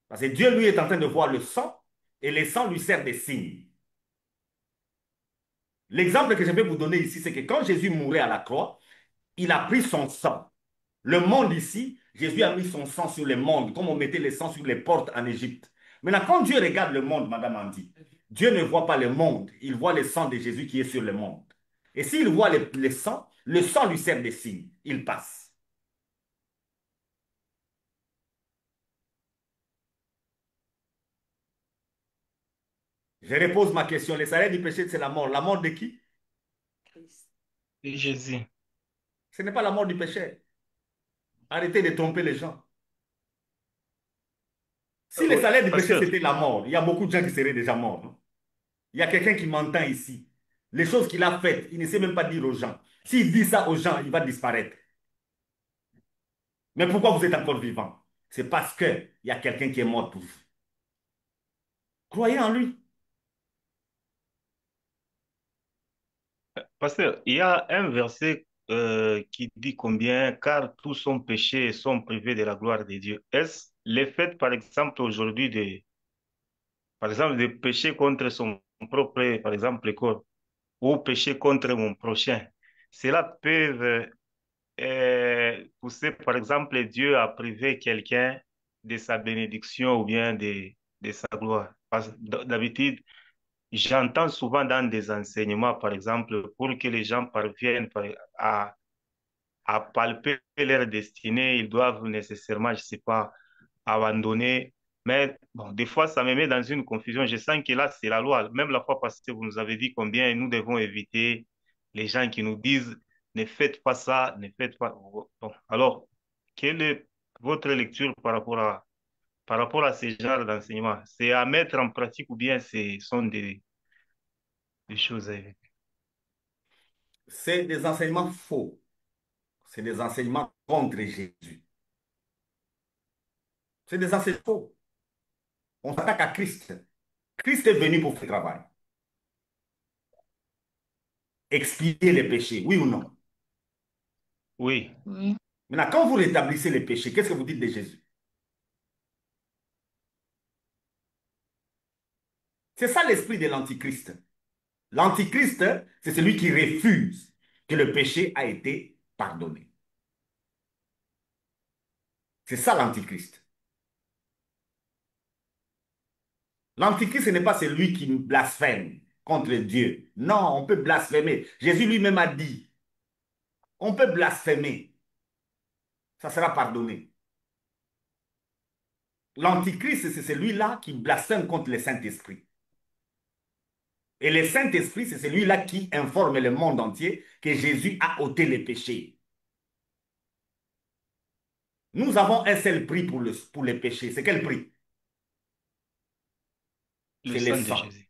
Parce que Dieu, lui, est en train de voir le sang et le sang lui sert de signe. L'exemple que je vais vous donner ici, c'est que quand Jésus mourait à la croix, il a pris son sang. Le monde ici, Jésus a mis son sang sur le monde, comme on mettait le sang sur les portes en Égypte. Maintenant, quand Dieu regarde le monde, Madame Andy, Dieu ne voit pas le monde, il voit le sang de Jésus qui est sur le monde. Et s'il voit le sang lui sert de signe, il passe. Je repose ma question. Le salaire du péché, c'est la mort. La mort de qui? De Jésus. Ce n'est pas la mort du péché. Arrêtez de tromper les gens. Si le salaire du péché, Pasteur, c'était la mort, il y a beaucoup de gens qui seraient déjà morts. Non? Il y a quelqu'un qui m'entend ici. Les choses qu'il a faites, il ne sait même pas dire aux gens. S'il dit ça aux gens, il va disparaître. Mais pourquoi vous êtes encore vivant? C'est parce qu'il y a quelqu'un qui est mort pour vous. Croyez en lui. Pasteur, il y a un verset qui dit combien, car tous sont péchés et sont privés de la gloire de Dieu. Est-ce le fait, par exemple, aujourd'hui, par exemple, de pécher contre son propre, par exemple, corps, ou pécher contre mon prochain, cela peut pousser, par exemple, Dieu à priver quelqu'un de sa bénédiction ou bien de sa gloire. Parce que d'habitude, j'entends souvent dans des enseignements, par exemple, pour que les gens parviennent à palper leur destinée, ils doivent nécessairement, je sais pas, abandonner. Mais bon, des fois, ça me met dans une confusion. Je sens que là, c'est la loi. Même la fois passée, vous nous avez dit combien nous devons éviter les gens qui nous disent ne faites pas ça, ne faites pas. Bon, alors, quelle est votre lecture par rapport à ces genres d'enseignement? C'est à mettre en pratique ou bien ce sont des choses à éviter? C'est des enseignements faux. C'est des enseignements contre Jésus. C'est des enseignements faux. On s'attaque à Christ. Christ est venu pour faire le travail. Expier les péchés, oui ou non? Oui, Oui. Maintenant, quand vous rétablissez les péchés, qu'est-ce que vous dites de Jésus? C'est ça l'esprit de l'Antichrist. L'Antichrist, c'est celui qui refuse que le péché a été pardonné. C'est ça l'Antichrist. L'Antichrist, ce n'est pas celui qui blasphème contre Dieu. Non, on peut blasphémer. Jésus lui-même a dit, on peut blasphémer. Ça sera pardonné. L'Antichrist, c'est celui-là qui blasphème contre le Saint-Esprit. Et le Saint-Esprit, c'est celui-là qui informe le monde entier que Jésus a ôté les péchés. Nous avons un seul prix pour les péchés. C'est quel prix? le C'est le sang de sang. Jésus.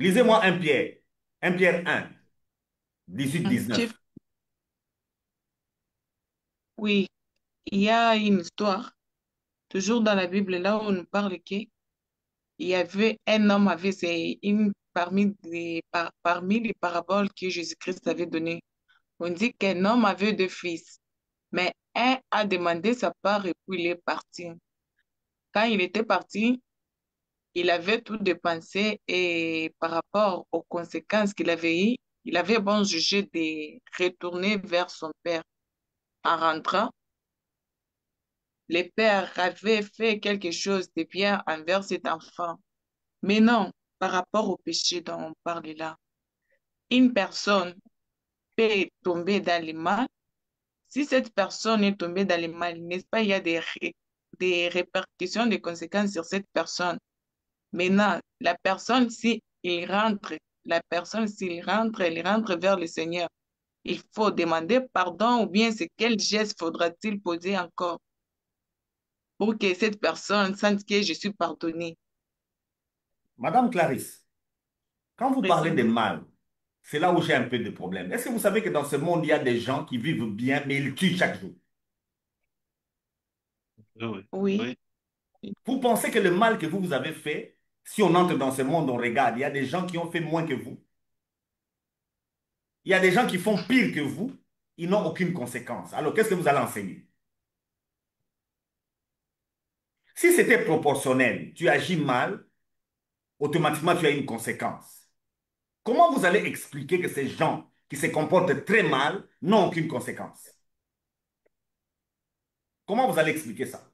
Lisez-moi 1 Pierre. 1 Pierre 1, Un 18-19. chef, oui, il y a une histoire, toujours dans la Bible, là où on nous parle qu'il y avait un homme avec parmi les paraboles que Jésus-Christ avait données. On dit qu'un homme avait deux fils, mais un a demandé sa part et puis il est parti. Quand il était parti, il avait tout dépensé et par rapport aux conséquences qu'il avait eues, il avait bon jugé de retourner vers son père. En rentrant, le père avait fait quelque chose de bien envers cet enfant. Mais non, par rapport au péché dont on parle là, une personne peut tomber dans le mal. Si cette personne est tombée dans le mal, n'est-ce pas, il y a des répercussions, des conséquences sur cette personne. Maintenant, s'il rentre, il rentre vers le Seigneur. Il faut demander pardon ou bien c'est quel geste faudra-t-il poser encore pour que cette personne sente que je suis pardonnée. Madame Clarisse, quand vous parlez de Précisément. mal, c'est là où j'ai un peu de problème. Est-ce que vous savez que dans ce monde, il y a des gens qui vivent bien, mais ils tuent chaque jour? Oui, oui, Oui, oui. Vous pensez que le mal que vous avez fait, si on entre dans ce monde, on regarde, il y a des gens qui ont fait moins que vous. Il y a des gens qui font pire que vous, ils n'ont aucune conséquence. Alors, qu'est-ce que vous allez enseigner? Si c'était proportionnel, tu agis mal, automatiquement tu as une conséquence. Comment vous allez expliquer que ces gens qui se comportent très mal n'ont aucune conséquence? Comment vous allez expliquer ça?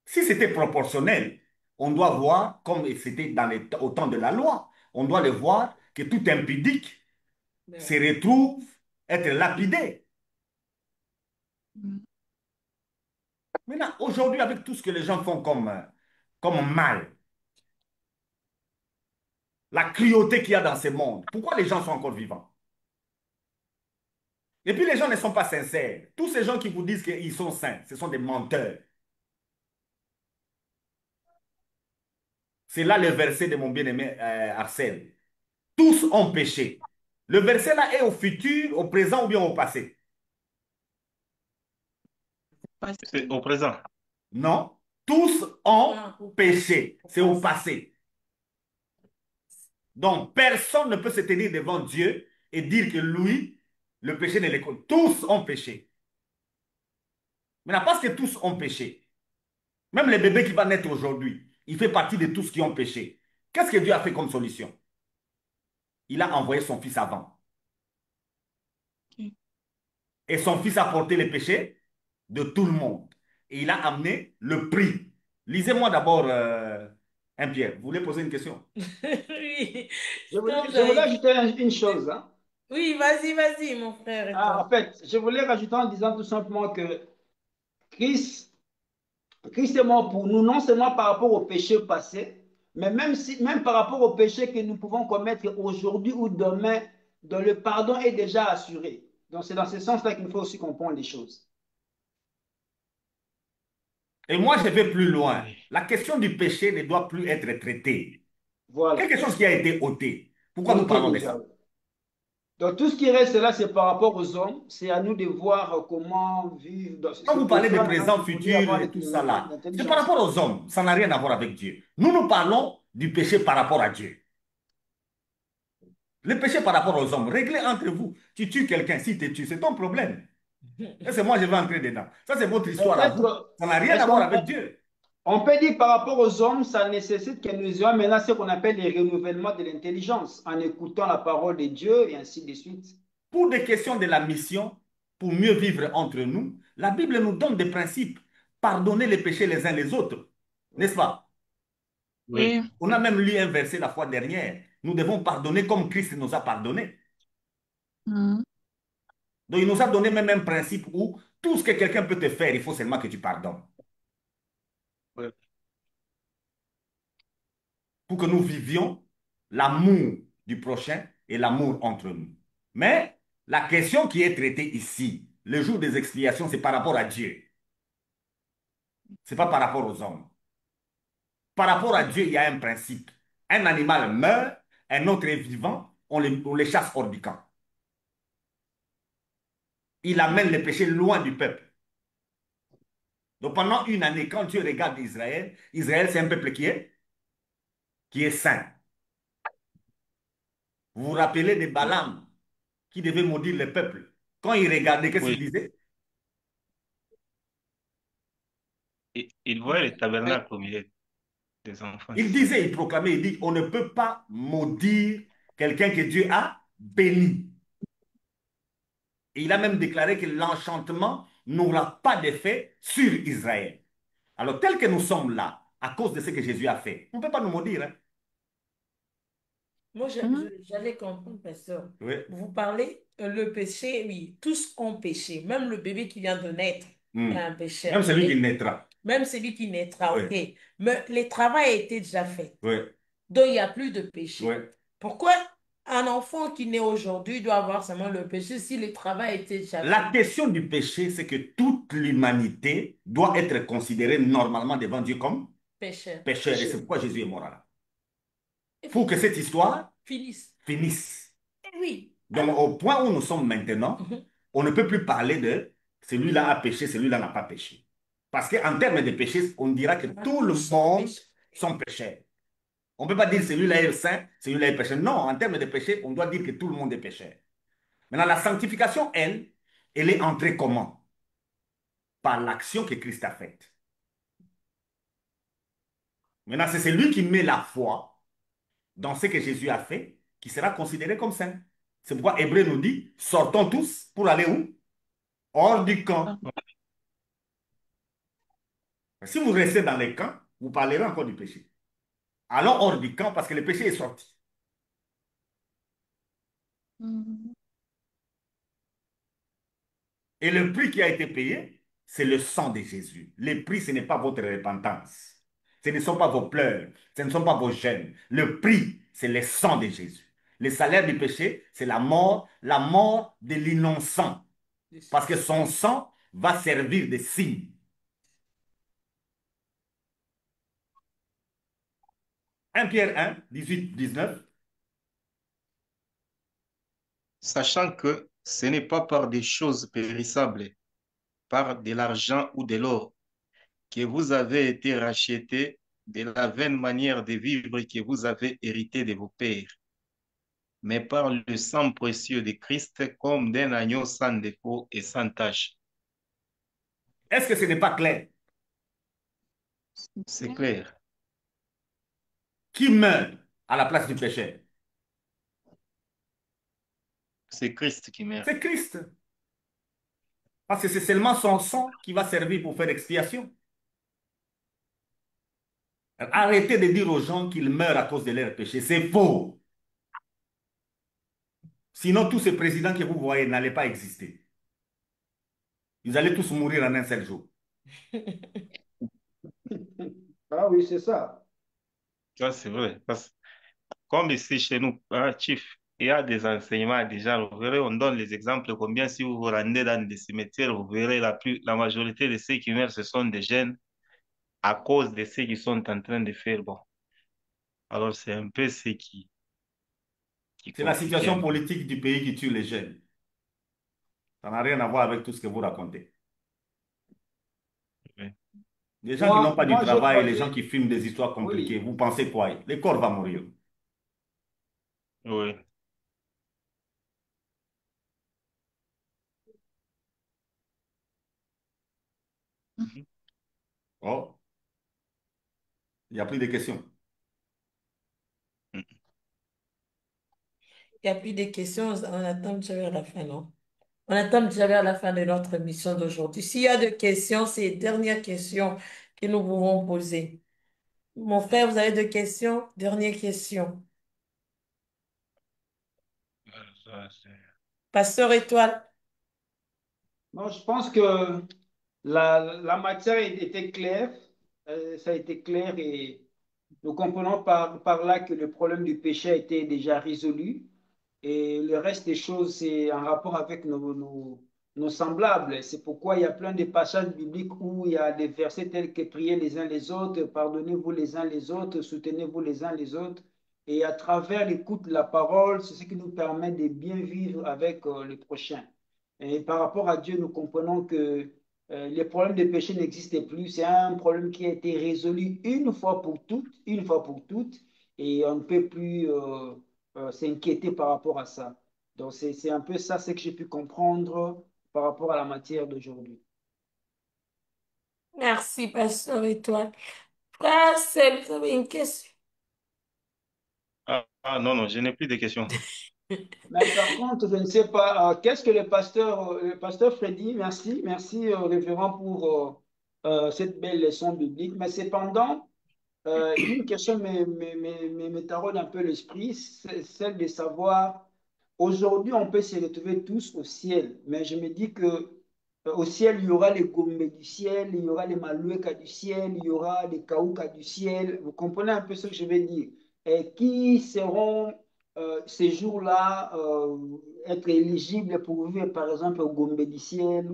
Si c'était proportionnel, on doit voir, comme c'était au temps de la loi, on doit le voir que tout impudique se Ouais. retrouve être lapidé. Maintenant, aujourd'hui, avec tout ce que les gens font comme mal, la cruauté qu'il y a dans ce monde, pourquoi les gens sont encore vivants? Et puis les gens ne sont pas sincères. Tous ces gens qui vous disent qu'ils sont saints, ce sont des menteurs. C'est là le verset de mon bien-aimé Arcel. Tous ont péché. Le verset là est au futur, au présent ou bien au passé? parce C'est au présent. Non. Tous ont Ah, péché. C'est au passé. Donc, personne ne peut se tenir devant Dieu et dire que lui, le péché ne l'écoute. Tous ont péché. Maintenant, parce que tous ont péché, même le bébé qui va naître aujourd'hui, il fait partie de tous qui ont péché. Qu'est-ce que Dieu a fait comme solution? Il a envoyé son fils avant. Et son fils a porté les péchés de tout le monde. Et il a amené le prix. Lisez-moi d'abord, un Pierre. Vous voulez poser une question? Oui, Je comme voulais, je voulais j'avais ajouter une chose, hein. Oui, vas-y, vas-y, mon frère, et Ah, en toi. fait, je voulais rajouter en disant tout simplement que Christ, Christ est mort pour nous, non seulement par rapport au péché passé, mais même par rapport au péché que nous pouvons commettre aujourd'hui ou demain, dont le pardon est déjà assuré. Donc, c'est dans ce sens-là qu'il faut aussi comprendre les choses. Et moi, je vais plus loin. La question du péché ne doit plus être traitée. Voilà. Quelque chose qui a été ôté. Pourquoi nous Ôté parlons de déjà. ça? Oui. Donc, tout ce qui reste là, c'est par rapport aux hommes. C'est à nous de voir comment vivre. Quand C'est vous pour parlez de cela maintenant présent, qu'il faudrait futur avoir et tout ça là, c'est par l'intelligence. rapport aux hommes. Ça n'a rien à voir avec Dieu. Nous parlons du péché par rapport à Dieu. Le péché par rapport aux hommes, réglez entre vous. Tu tues quelqu'un, si tu tues, c'est ton problème. Et c'est moi, je vais entrer dedans. Ça, c'est votre histoire à vous. Peut-être, Ça n'a rien est-ce à voir qu'on avec Dieu. on peut dire par rapport aux hommes, ça nécessite que nous ayons maintenant ce qu'on appelle les renouvellements de l'intelligence, en écoutant la parole de Dieu et ainsi de suite. Pour des questions de la mission, pour mieux vivre entre nous, la Bible nous donne des principes. Pardonner les péchés les uns les autres. N'est-ce pas? Oui. Oui. On a même lu un verset la fois dernière. Nous devons pardonner comme Christ nous a pardonné. Mhm. Donc, il nous a donné même un principe où tout ce que quelqu'un peut te faire, il faut seulement que tu pardonnes. Oui. Pour que nous vivions l'amour du prochain et l'amour entre nous. Mais la question qui est traitée ici, le jour des expiations, c'est par rapport à Dieu. Ce n'est pas par rapport aux hommes. Par rapport à Dieu, il y a un principe. Un animal meurt, un autre est vivant, on les chasse hors du camp. Il amène les péchés loin du peuple. Donc pendant une année, quand Dieu regarde Israël, Israël c'est un peuple qui est saint. Vous vous rappelez de Oui. Balaam qui devait maudire le peuple. Quand il regardait, qu'est-ce qu'il Oui. disait? Et il voyait le Oui. tabernacle au milieu des enfants Il d'Israël. disait, il proclamait, il dit, on ne peut pas maudire quelqu'un que Dieu a béni. Et il a même déclaré que l'enchantement n'aura pas d'effet sur Israël. Alors, tel que nous sommes là, à cause de ce que Jésus a fait, on ne peut pas nous maudire. Hein. Moi, Mhm. j'allais comprendre, pasteur. Oui. Vous parlez, le péché, oui, tous ont péché. Même le bébé qui vient de naître est Hmm. un Même pécheur. celui qui naîtra. Même celui qui naîtra, ok. Oui, Mais le travail a été déjà fait. oui, Donc, il n'y a plus de péché. oui. Pourquoi un enfant qui naît aujourd'hui doit avoir seulement le péché si le travail a été déjà La fait? question du péché, c'est que toute l'humanité doit être considérée normalement devant Dieu comme Pécheur. pécheur. Et c'est Péché. pourquoi Jésus est mort là. Et Pour que cette histoire finissent. finisse. Eh oui. Donc, au point où nous sommes maintenant, Mhm. on ne peut plus parler de celui-là a péché, celui-là n'a pas péché. Parce qu'en termes de péché, on dira que On a tout le tous monde péché. sont pécheurs. On ne peut pas dire celui-là est saint, celui-là est pécheur. Non, en termes de péché, on doit dire que tout le monde est pécheur. Maintenant, la sanctification, elle est entrée comment? Par l'action que Christ a faite. Maintenant, c'est celui qui met la foi dans ce que Jésus a fait qui sera considéré comme saint. C'est pourquoi Hébreu nous dit, sortons tous pour aller où? Hors du camp. Ah. Si vous restez dans les camps, vous parlerez encore du péché. Allons hors du camp parce que le péché est sorti. Mhm. Et le prix qui a été payé, c'est le sang de Jésus. Le prix, ce n'est pas votre repentance. Ce ne sont pas vos pleurs. Ce ne sont pas vos jeûnes. Le prix, c'est le sang de Jésus. Le salaire du péché, c'est la mort de l'innocent. Parce que son sang va servir de signe. 1 Pierre 1, 18, 19. Sachant que ce n'est pas par des choses périssables, par de l'argent ou de l'or, que vous avez été rachetés de la vaine manière de vivre que vous avez hérité de vos pères, mais par le sang précieux de Christ comme d'un agneau sans défaut et sans tache. Est-ce que ce n'est pas clair? C'est clair. Qui meurt à la place du péché? C'est Christ qui meurt. C'est Christ. Parce que c'est seulement son sang qui va servir pour faire expiation. Arrêtez de dire aux gens qu'ils meurent à cause de leurs péchés. C'est faux. Sinon, tous ces présidents que vous voyez n'allaient pas exister. Ils allaient tous mourir en un seul jour. Ah oui, c'est ça. Ça, c'est vrai. Comme ici chez nous, hein, Chief, il y a des enseignements déjà. Vous verrez, on donne les exemples. Combien si vous vous rendez dans des cimetières, vous verrez la majorité de ceux qui meurent, ce sont des jeunes à cause de ce qu'ils sont en train de faire. Bon, alors c'est un peu ce qui C'est la complique situation un peu. politique du pays qui tue les jeunes. Ça n'a rien à voir avec tout ce que vous racontez. Oui. Les gens qui n'ont pas du Moi, je travail et les gens croyais, qui filment des histoires compliquées, oui. vous pensez quoi? Les corps vont mourir. Oui. Mhm. Oh, il n'y a plus de questions. Il n'y a plus de questions. On attend déjà vers la fin, non? On attend déjà vers la fin de notre émission d'aujourd'hui. S'il y a des questions, c'est les dernières questions que nous pouvons poser. Mon frère, vous avez des questions? Dernière question. Ça, Pasteur Étoile. Moi, je pense que la matière était claire. Ça a été clair et nous comprenons par là que le problème du péché a été déjà résolu. Et le reste des choses, c'est en rapport avec nos semblables. C'est pourquoi il y a plein de passages bibliques où il y a des versets tels que priez les uns les autres, pardonnez-vous les uns les autres, soutenez-vous les uns les autres. Et à travers l'écoute de la parole, c'est ce qui nous permet de bien vivre avec le prochain. Et par rapport à Dieu, nous comprenons que les problèmes de péché n'existent plus. C'est un problème qui a été résolu une fois pour toutes, et on ne peut plus s'inquiéter par rapport à ça. Donc, c'est un peu ça, ce que j'ai pu comprendre par rapport à la matière d'aujourd'hui. Merci, Pasteur Étoile. Frère Cell, vous avez une question? non, non, je n'ai plus de questions. Mais par contre, je ne sais pas, qu'est-ce que le pasteur Freddy, merci, révérend, pour cette belle leçon biblique. Mais cependant, une question me taraude un peu l'esprit, c'est celle de savoir, aujourd'hui, on peut se retrouver tous au ciel, mais je me dis que au ciel, il y aura les Gombe du ciel, il y aura les Maloueka du ciel, il y aura les Kaouka du ciel. Vous comprenez un peu ce que je veux dire? Et qui seront ces jours-là être éligibles pour vivre, par exemple, au Gombe du ciel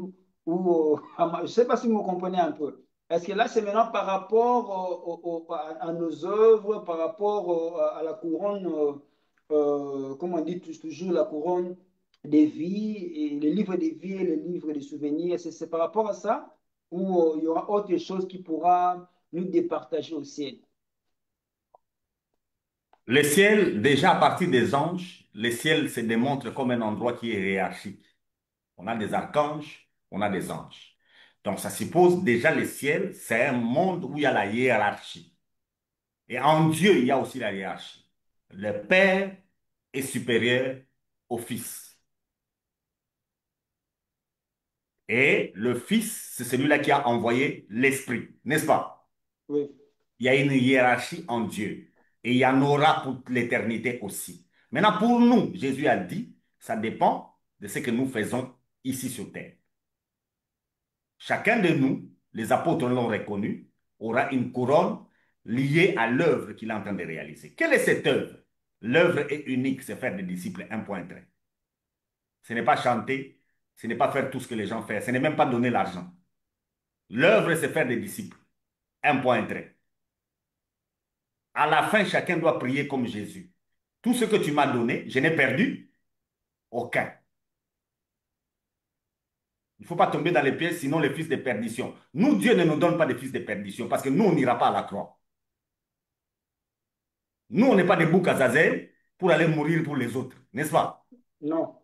je ne sais pas si vous me comprenez un peu. Est-ce que là, c'est maintenant par rapport à nos œuvres, par rapport à la couronne, comme on dit toujours, la couronne des vies, et le livre des vies et le livre des souvenirs, c'est par rapport à ça ou il y aura autre chose qui pourra nous départager au ciel? Le ciel, déjà à partir des anges, le ciel se démontre comme un endroit qui est hiérarchique. On a des archanges, on a des anges. Donc ça suppose déjà le ciel, c'est un monde où il y a la hiérarchie. Et en Dieu, il y a aussi la hiérarchie. Le Père est supérieur au Fils. Et le Fils, c'est celui-là qui a envoyé l'Esprit, n'est-ce pas? Oui, Il y a une hiérarchie en Dieu. Et il y en aura pour l'éternité aussi. Maintenant, pour nous, Jésus a dit, ça dépend de ce que nous faisons ici sur terre. Chacun de nous, les apôtres l'ont reconnu, aura une couronne liée à l'œuvre qu'il est en train de réaliser. Quelle est cette œuvre? L'œuvre est unique, c'est faire des disciples, un point trait. Ce n'est pas chanter, ce n'est pas faire tout ce que les gens font, ce n'est même pas donner l'argent. L'œuvre, c'est faire des disciples, un point trait. À la fin, chacun doit prier comme Jésus. Tout ce que tu m'as donné, je n'ai perdu aucun. Il ne faut pas tomber dans les pièges, sinon les fils de perdition. Nous, Dieu ne nous donne pas des fils de perdition parce que nous, on n'ira pas à la croix. Nous, on n'est pas des boucs à zazel pour aller mourir pour les autres, n'est-ce pas? Non.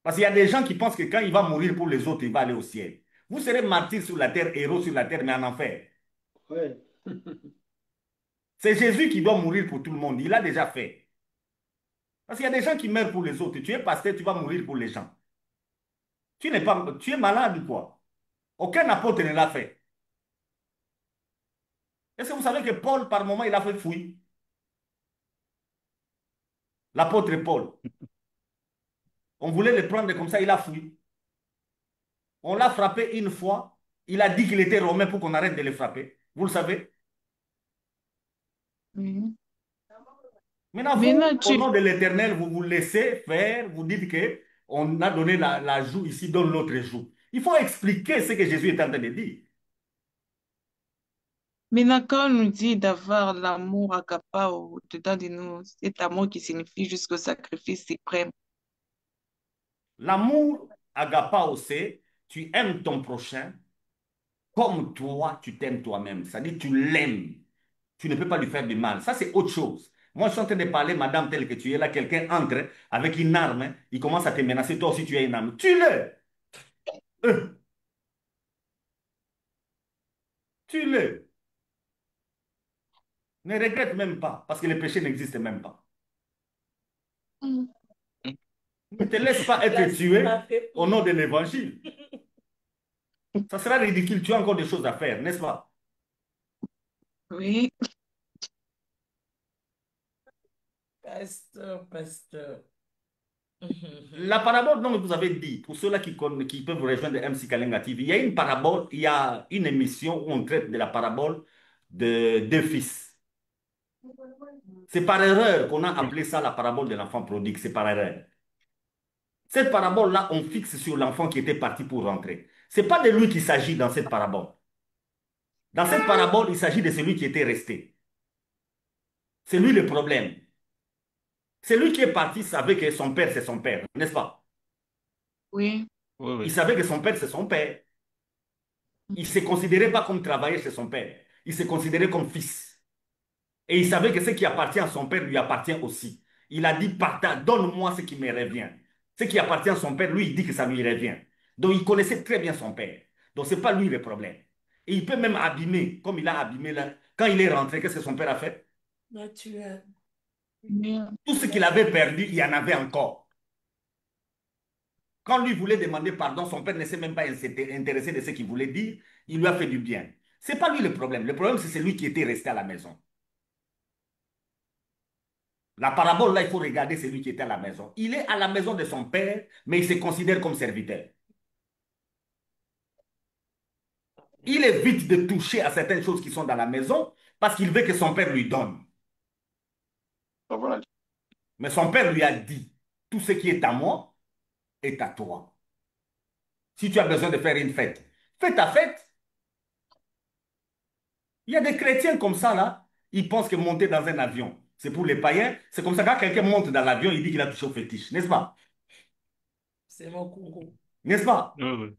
Parce qu'il y a des gens qui pensent que quand il va mourir pour les autres, il va aller au ciel. Vous serez martyr sur la terre, héros sur la terre, mais en enfer. Ouais. C'est Jésus qui doit mourir pour tout le monde. Il l'a déjà fait. Parce qu'il y a des gens qui meurent pour les autres. Tu es pasteur, tu vas mourir pour les gens. Tu n'es pas, tu es malade ou quoi? Aucun apôtre ne l'a fait. Est-ce que vous savez que Paul, par moment, il a fait fouille? L'apôtre Paul. On voulait le prendre comme ça, il a fui. On l'a frappé une fois. Il a dit qu'il était romain pour qu'on arrête de le frapper. Vous le savez? Oui. Maintenant, Maintenant, vous, au nom de l'Éternel, vous vous laissez faire. Vous dites que on a donné la joue ici, donne l'autre joue. Il faut expliquer ce que Jésus est en train de dire. maintenant, quand on nous dit d'avoir l'amour agapao dedans de nous, cet amour qui signifie jusqu'au sacrifice suprême. L'amour agapao, c'est tu aimes ton prochain comme toi, tu t'aimes toi-même. C'est-à-dire tu l'aimes. Tu ne peux pas lui faire du mal. Ça, c'est autre chose. Moi, je suis en train de parler, madame, telle que tu es là, quelqu'un entre avec une arme, hein, il commence à te menacer, toi aussi tu as une arme. Tue-le! Euh, tue-le! Ne regrette même pas, parce que le péché n'existe même pas. Mm. Ne te laisse pas être Là, ça m'a tué fait au nom de l'évangile. Ça sera ridicule, tu as encore des choses à faire, n'est-ce pas? Oui, pasteur, pasteur. La parabole dont vous avez dit, pour ceux-là qui peuvent rejoindre MC Kalenga TV, il y a une parabole, il y a une émission où on traite de la parabole de deux fils. C'est par erreur qu'on a appelé ça la parabole de l'enfant prodigue, c'est par erreur. Cette parabole-là, on fixe sur l'enfant qui était parti pour rentrer. Ce n'est pas de lui qu'il s'agit dans cette parabole. Dans cette parabole, il s'agit de celui qui était resté. C'est lui le problème. Celui qui est parti savait que son père, c'est son père, n'est-ce pas? oui, Oui, Il oui. savait que son père, c'est son père. Il ne se considérait pas comme travailler chez son père. Il se considérait comme fils. Et il savait que ce qui appartient à son père lui appartient aussi. Il a dit, partage, donne-moi ce qui me revient. Ce qui appartient à son père, lui, il dit que ça lui revient. Donc, il connaissait très bien son père. Donc, ce n'est pas lui le problème. Et il peut même abîmer, comme il a abîmé là. Quand il est rentré, qu'est-ce que son père a fait? Naturel. oui, Tout ce qu'il avait perdu, il y en avait encore. Quand lui voulait demander pardon, son père ne s'est même pas intéressé de ce qu'il voulait dire. Il lui a fait du bien. Ce n'est pas lui le problème. Le problème, c'est celui qui était resté à la maison. La parabole, là, il faut regarder celui qui était à la maison. Il est à la maison de son père, mais il se considère comme serviteur. Il évite de toucher à certaines choses qui sont dans la maison parce qu'il veut que son père lui donne. Mais son père lui a dit, tout ce qui est à moi est à toi. Si tu as besoin de faire une fête, fais ta fête. Il y a des chrétiens comme ça, là, ils pensent que monter dans un avion, c'est pour les païens. C'est comme ça, quand quelqu'un monte dans l'avion, il dit qu'il a touché au fétiche, n'est-ce pas? C'est mon courroux. N'est-ce pas? Oui, oui.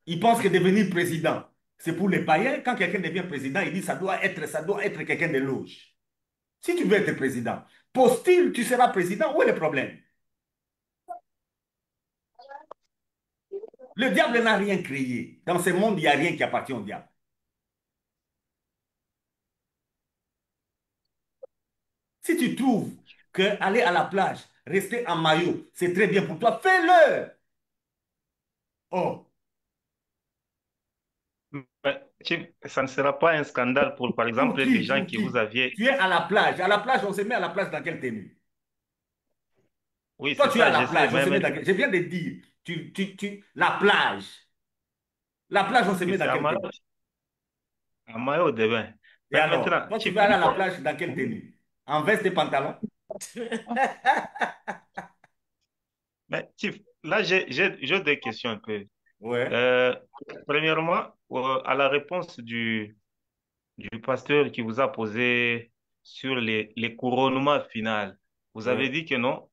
Ils pensent que devenir président, c'est pour les païens. Quand quelqu'un devient président, il dit ça doit être quelqu'un de louche. Si tu veux être président, postule, tu seras président. Où est le problème? Le diable n'a rien créé. Dans ce monde, il n'y a rien qui appartient au diable. Si tu trouves que aller à la plage, rester en maillot, c'est très bien pour toi, fais-le. Oh, Mais, ça ne sera pas un scandale pour, par pour exemple, les qui? gens Pour que vous qui? aviez. Tu es à la plage. À la plage, on se met à la plage dans quelle tenue? Oui, Toi, c'est tu es à ça, la je sais, plage, on se met mais dans Je viens de dire, la plage. La plage, on se oui, met c'est dans quelle tenue? un maillot de bain. Et Mais alors, maintenant, toi, tu veux aller à la plage dans quelle tenue? En veste et pantalon? mais, Chief, là, j'ai des questions un peu. Ouais, Euh, Premièrement, à la réponse du pasteur qui vous a posé sur les couronnements finaux, vous avez ouais, dit que non,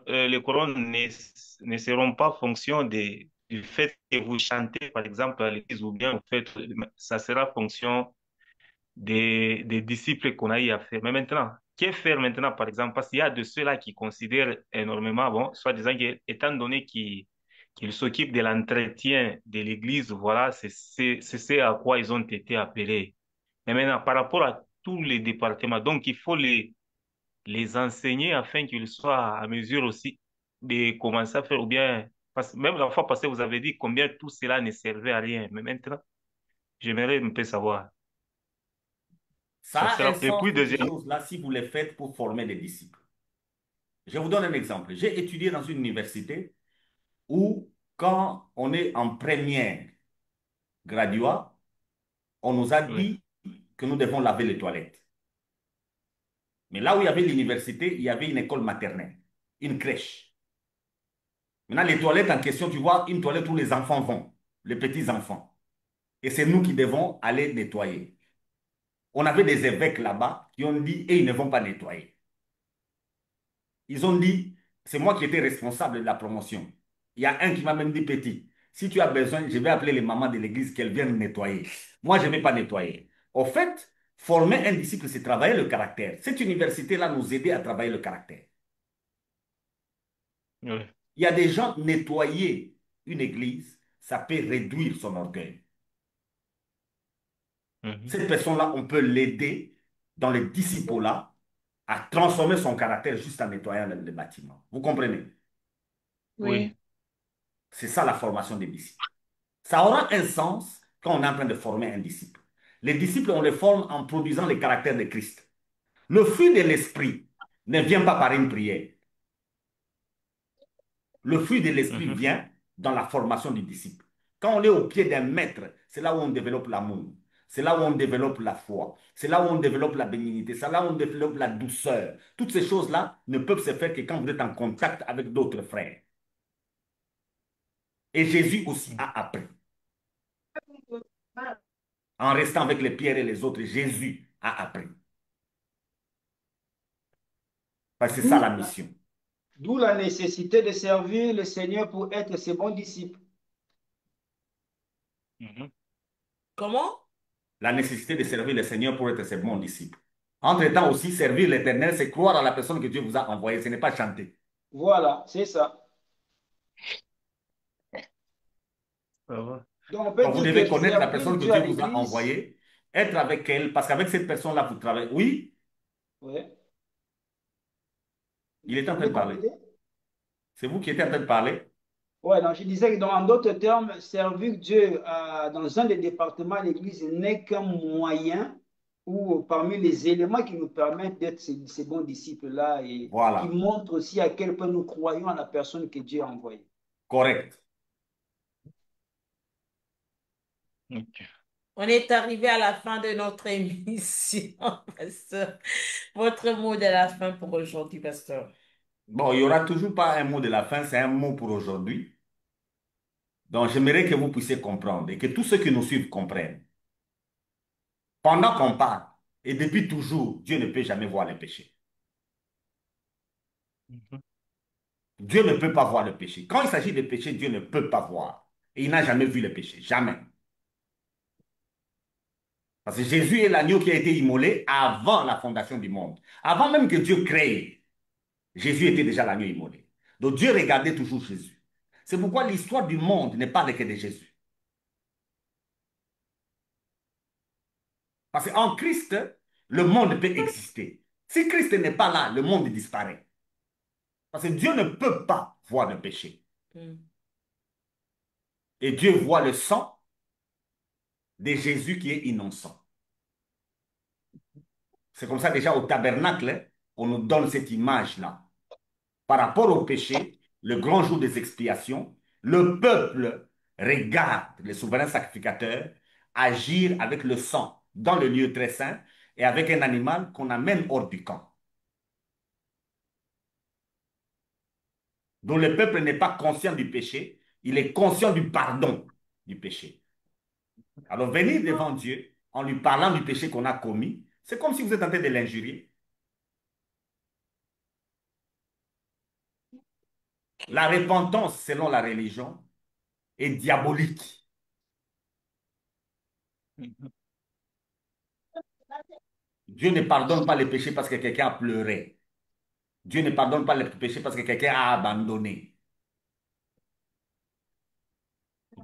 les couronnes ne seront pas fonction du fait que vous chantez, par exemple, à l'église, ou bien ça sera fonction des disciples qu'on a eu à faire. Mais maintenant, que faire maintenant, par exemple? Parce qu'il y a de ceux-là qui considèrent énormément, bon, soit disant étant donné qu'ils s'occupent de l'entretien de l'église, voilà, c'est ce à quoi ils ont été appelés. Mais maintenant, par rapport à tous les départements, donc il faut les enseigner afin qu'ils soient à mesure aussi de commencer à faire, ou bien, même la fois passée, vous avez dit combien tout cela ne servait à rien. Mais maintenant, j'aimerais un peu savoir. Ça Ça a un sera, et sens, puis toutes ces deuxième, choses-là, si vous les faites pour former des disciples. Je vous donne un exemple. J'ai étudié dans une université où, quand on est en première graduat, on nous a oui. dit que nous devons laver les toilettes. Mais là où il y avait l'université, il y avait une école maternelle, une crèche. Maintenant, les toilettes en question, tu vois, une toilette où les enfants vont, les petits-enfants. Et c'est nous qui devons aller nettoyer. On avait des évêques là-bas qui ont dit, et ils ne vont pas nettoyer. Ils ont dit, c'est moi qui étais responsable de la promotion. Il y a un qui m'a même dit, petit, si tu as besoin, je vais appeler les mamans de l'église qu'elles viennent nettoyer. Moi, je ne vais pas nettoyer. Au fait, former un disciple, c'est travailler le caractère. Cette université-là nous aidait à travailler le caractère. Oui. Il y a des gens, nettoyer une église, ça peut réduire son orgueil. Mhm. Cette personne-là, on peut l'aider dans le disciple-là à transformer son caractère juste en nettoyant le bâtiment. Vous comprenez? Oui. Oui, C'est ça la formation des disciples. Ça aura un sens quand on est en train de former un disciple. Les disciples, on les forme en produisant les caractères de Christ. Le fruit de l'esprit ne vient pas par une prière. Le fruit de l'esprit Mhm. vient dans la formation du disciple. Quand on est au pied d'un maître, c'est là où on développe l'amour. C'est là où on développe la foi. C'est là où on développe la bénignité. C'est là où on développe la douceur. Toutes ces choses-là ne peuvent se faire que quand vous êtes en contact avec d'autres frères. Et Jésus aussi a appris. En restant avec les pierres et les autres, Jésus a appris. Parce que c'est ça D'où la mission. d'où la nécessité de servir le Seigneur pour être ses bons disciples. Mhm. Comment? La nécessité de servir le Seigneur pour être ses bons disciples. Entre-temps aussi, servir l'Éternel, c'est croire à la personne que Dieu vous a envoyée. Ce n'est pas chanter. Voilà, c'est ça. Ça va. Donc, on peut Donc, vous dire devez que connaître la servir personne que Dieu à Dieu vous a l'église, envoyée, être avec elle, parce qu'avec cette personne-là, vous travaillez. Oui, ouais, il est vous en train voulez de parler. compléter? C'est vous qui êtes en train de parler. Ouais, donc je disais que en d'autres termes, servir Dieu dans un des départements de l'Église n'est qu'un moyen ou parmi les éléments qui nous permettent d'être ces bons disciples-là et qui Voilà, montrent aussi à quel point nous croyons à la personne que Dieu a envoyée. correct. Ok. On est arrivé à la fin de notre émission, pasteur. Votre mot de la fin pour aujourd'hui, pasteur. Bon, il n'y aura toujours pas un mot de la fin, c'est un mot pour aujourd'hui. Donc, j'aimerais que vous puissiez comprendre et que tous ceux qui nous suivent comprennent. Pendant qu'on parle, et depuis toujours, Dieu ne peut jamais voir les péchés. Mhm. Dieu ne peut pas voir le péché. Quand il s'agit de péché, Dieu ne peut pas voir. Et il n'a jamais vu le péché. Jamais. Parce que Jésus est l'agneau qui a été immolé avant la fondation du monde. Avant même que Dieu crée, Jésus était déjà l'agneau immolé. Donc Dieu regardait toujours Jésus. C'est pourquoi l'histoire du monde ne parle que de Jésus. Parce qu'en Christ, le monde peut exister. Si Christ n'est pas là, le monde disparaît. Parce que Dieu ne peut pas voir le péché. Hmm. Et Dieu voit le sang de Jésus qui est innocent. C'est comme ça déjà au tabernacle, on nous donne cette image-là. Par rapport au péché, le grand jour des expiations, le peuple regarde le souverain sacrificateur agir avec le sang dans le lieu très saint et avec un animal qu'on amène hors du camp. Donc le peuple n'est pas conscient du péché, il est conscient du pardon du péché. Alors venir devant Dieu en lui parlant du péché qu'on a commis, c'est comme si vous êtes en train de l'injurier. La repentance, selon la religion, est diabolique. Dieu ne pardonne pas les péchés parce que quelqu'un a pleuré. Dieu ne pardonne pas les péchés parce que quelqu'un a abandonné.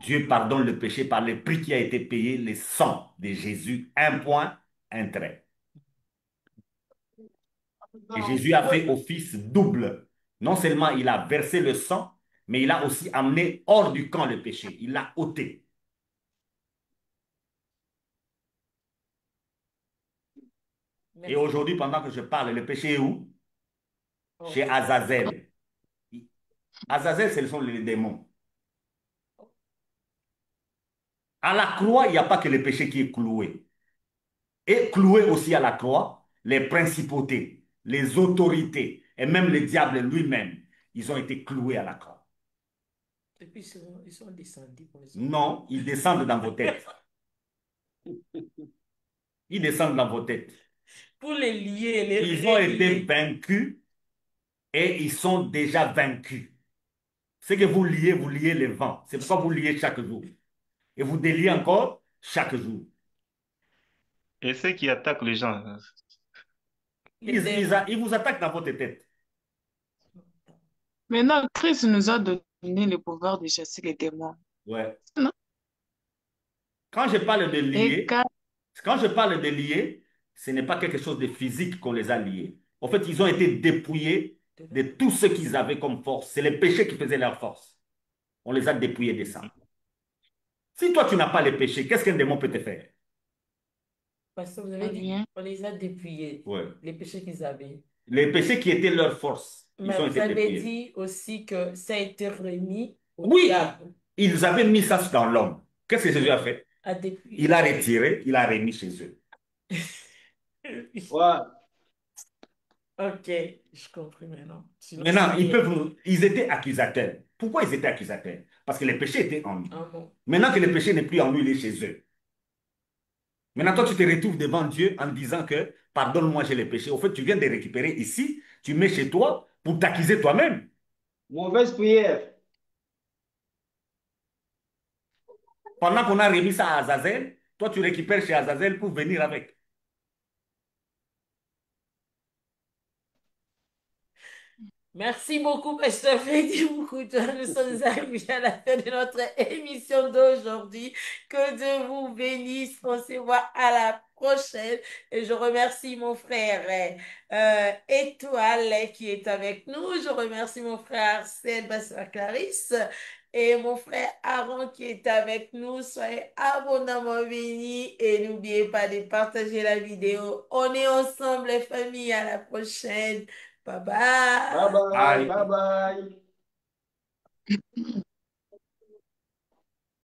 Dieu pardonne le péché par le prix qui a été payé, le sang de Jésus, un point, un trait. Et Jésus a fait office double. Non seulement il a versé le sang, mais il a aussi amené hors du camp le péché. Il l'a ôté. Et Merci. aujourd'hui, pendant que je parle, le péché est où? Chez Ok. Azazel. Azazel, ce sont les démons. À la croix, il n'y a pas que le péché qui est cloué. Et cloué aussi à la croix, les principautés, les autorités, et même le diable lui-même, ils ont été cloués à la croix. Et puis ils sont descendus pour les autres. Non, ils descendent dans vos têtes. Ils descendent dans vos têtes. Pour les lier, Ils ont les été lier. vaincus et ils sont déjà vaincus. Ce que vous liez le vent. C'est pourquoi vous liez chaque jour. Et vous déliez encore chaque jour. Et ceux qui attaquent les gens, Les démons. Ils vous attaquent dans votre tête. Maintenant, Christ nous a donné le pouvoir de chasser les démons. Ouais. Non? Quand je parle de Et lier, quand, quand je parle de lier, ce n'est pas quelque chose de physique qu'on les a liés. En fait, ils ont été dépouillés de tout ce qu'ils avaient comme force. C'est les péchés qui faisaient leur force. On les a dépouillés de ça. Si toi, tu n'as pas les péchés, qu'est-ce qu'un démon peut te faire? Parce que vous avez dit, rien. on les a dépouillés, Ouais. les péchés qu'ils avaient. Les péchés qui étaient leur force, ils Mais ont vous été avez dépouillés. dit aussi que ça a été remis au Oui, diable ils avaient mis ça dans l'homme. Qu'est-ce que Jésus a fait? à Il dépouiller. a retiré, il a remis chez eux. Ouais. Ok, je comprends maintenant. Sinon, Maintenant, c'était ils étaient accusateurs. Pourquoi ils étaient accusateurs? Parce que les péchés étaient en nous. un mot. Maintenant que le péché n'est plus en nous, il est chez eux. Maintenant, toi, tu te retrouves devant Dieu en disant que, pardonne-moi, j'ai les péchés. Au fait, tu viens de récupérer ici, tu mets chez toi pour t'accuser toi-même. Mauvaise prière. Pendant qu'on a remis ça à Azazel, toi, tu récupères chez Azazel pour venir avec. Merci beaucoup, Pasteur Freddy Moukouta. Nous sommes arrivés à la fin de notre émission d'aujourd'hui. Que Dieu vous bénisse. On se voit à la prochaine. Et je remercie mon frère Étoile qui est avec nous. Je remercie mon frère Sébastien Clarisse et mon frère Aaron qui est avec nous. Soyez abondamment bénis et n'oubliez pas de partager la vidéo. On est ensemble, les familles. À la prochaine. Bye Bye bye. bye. Bye Bye. bye.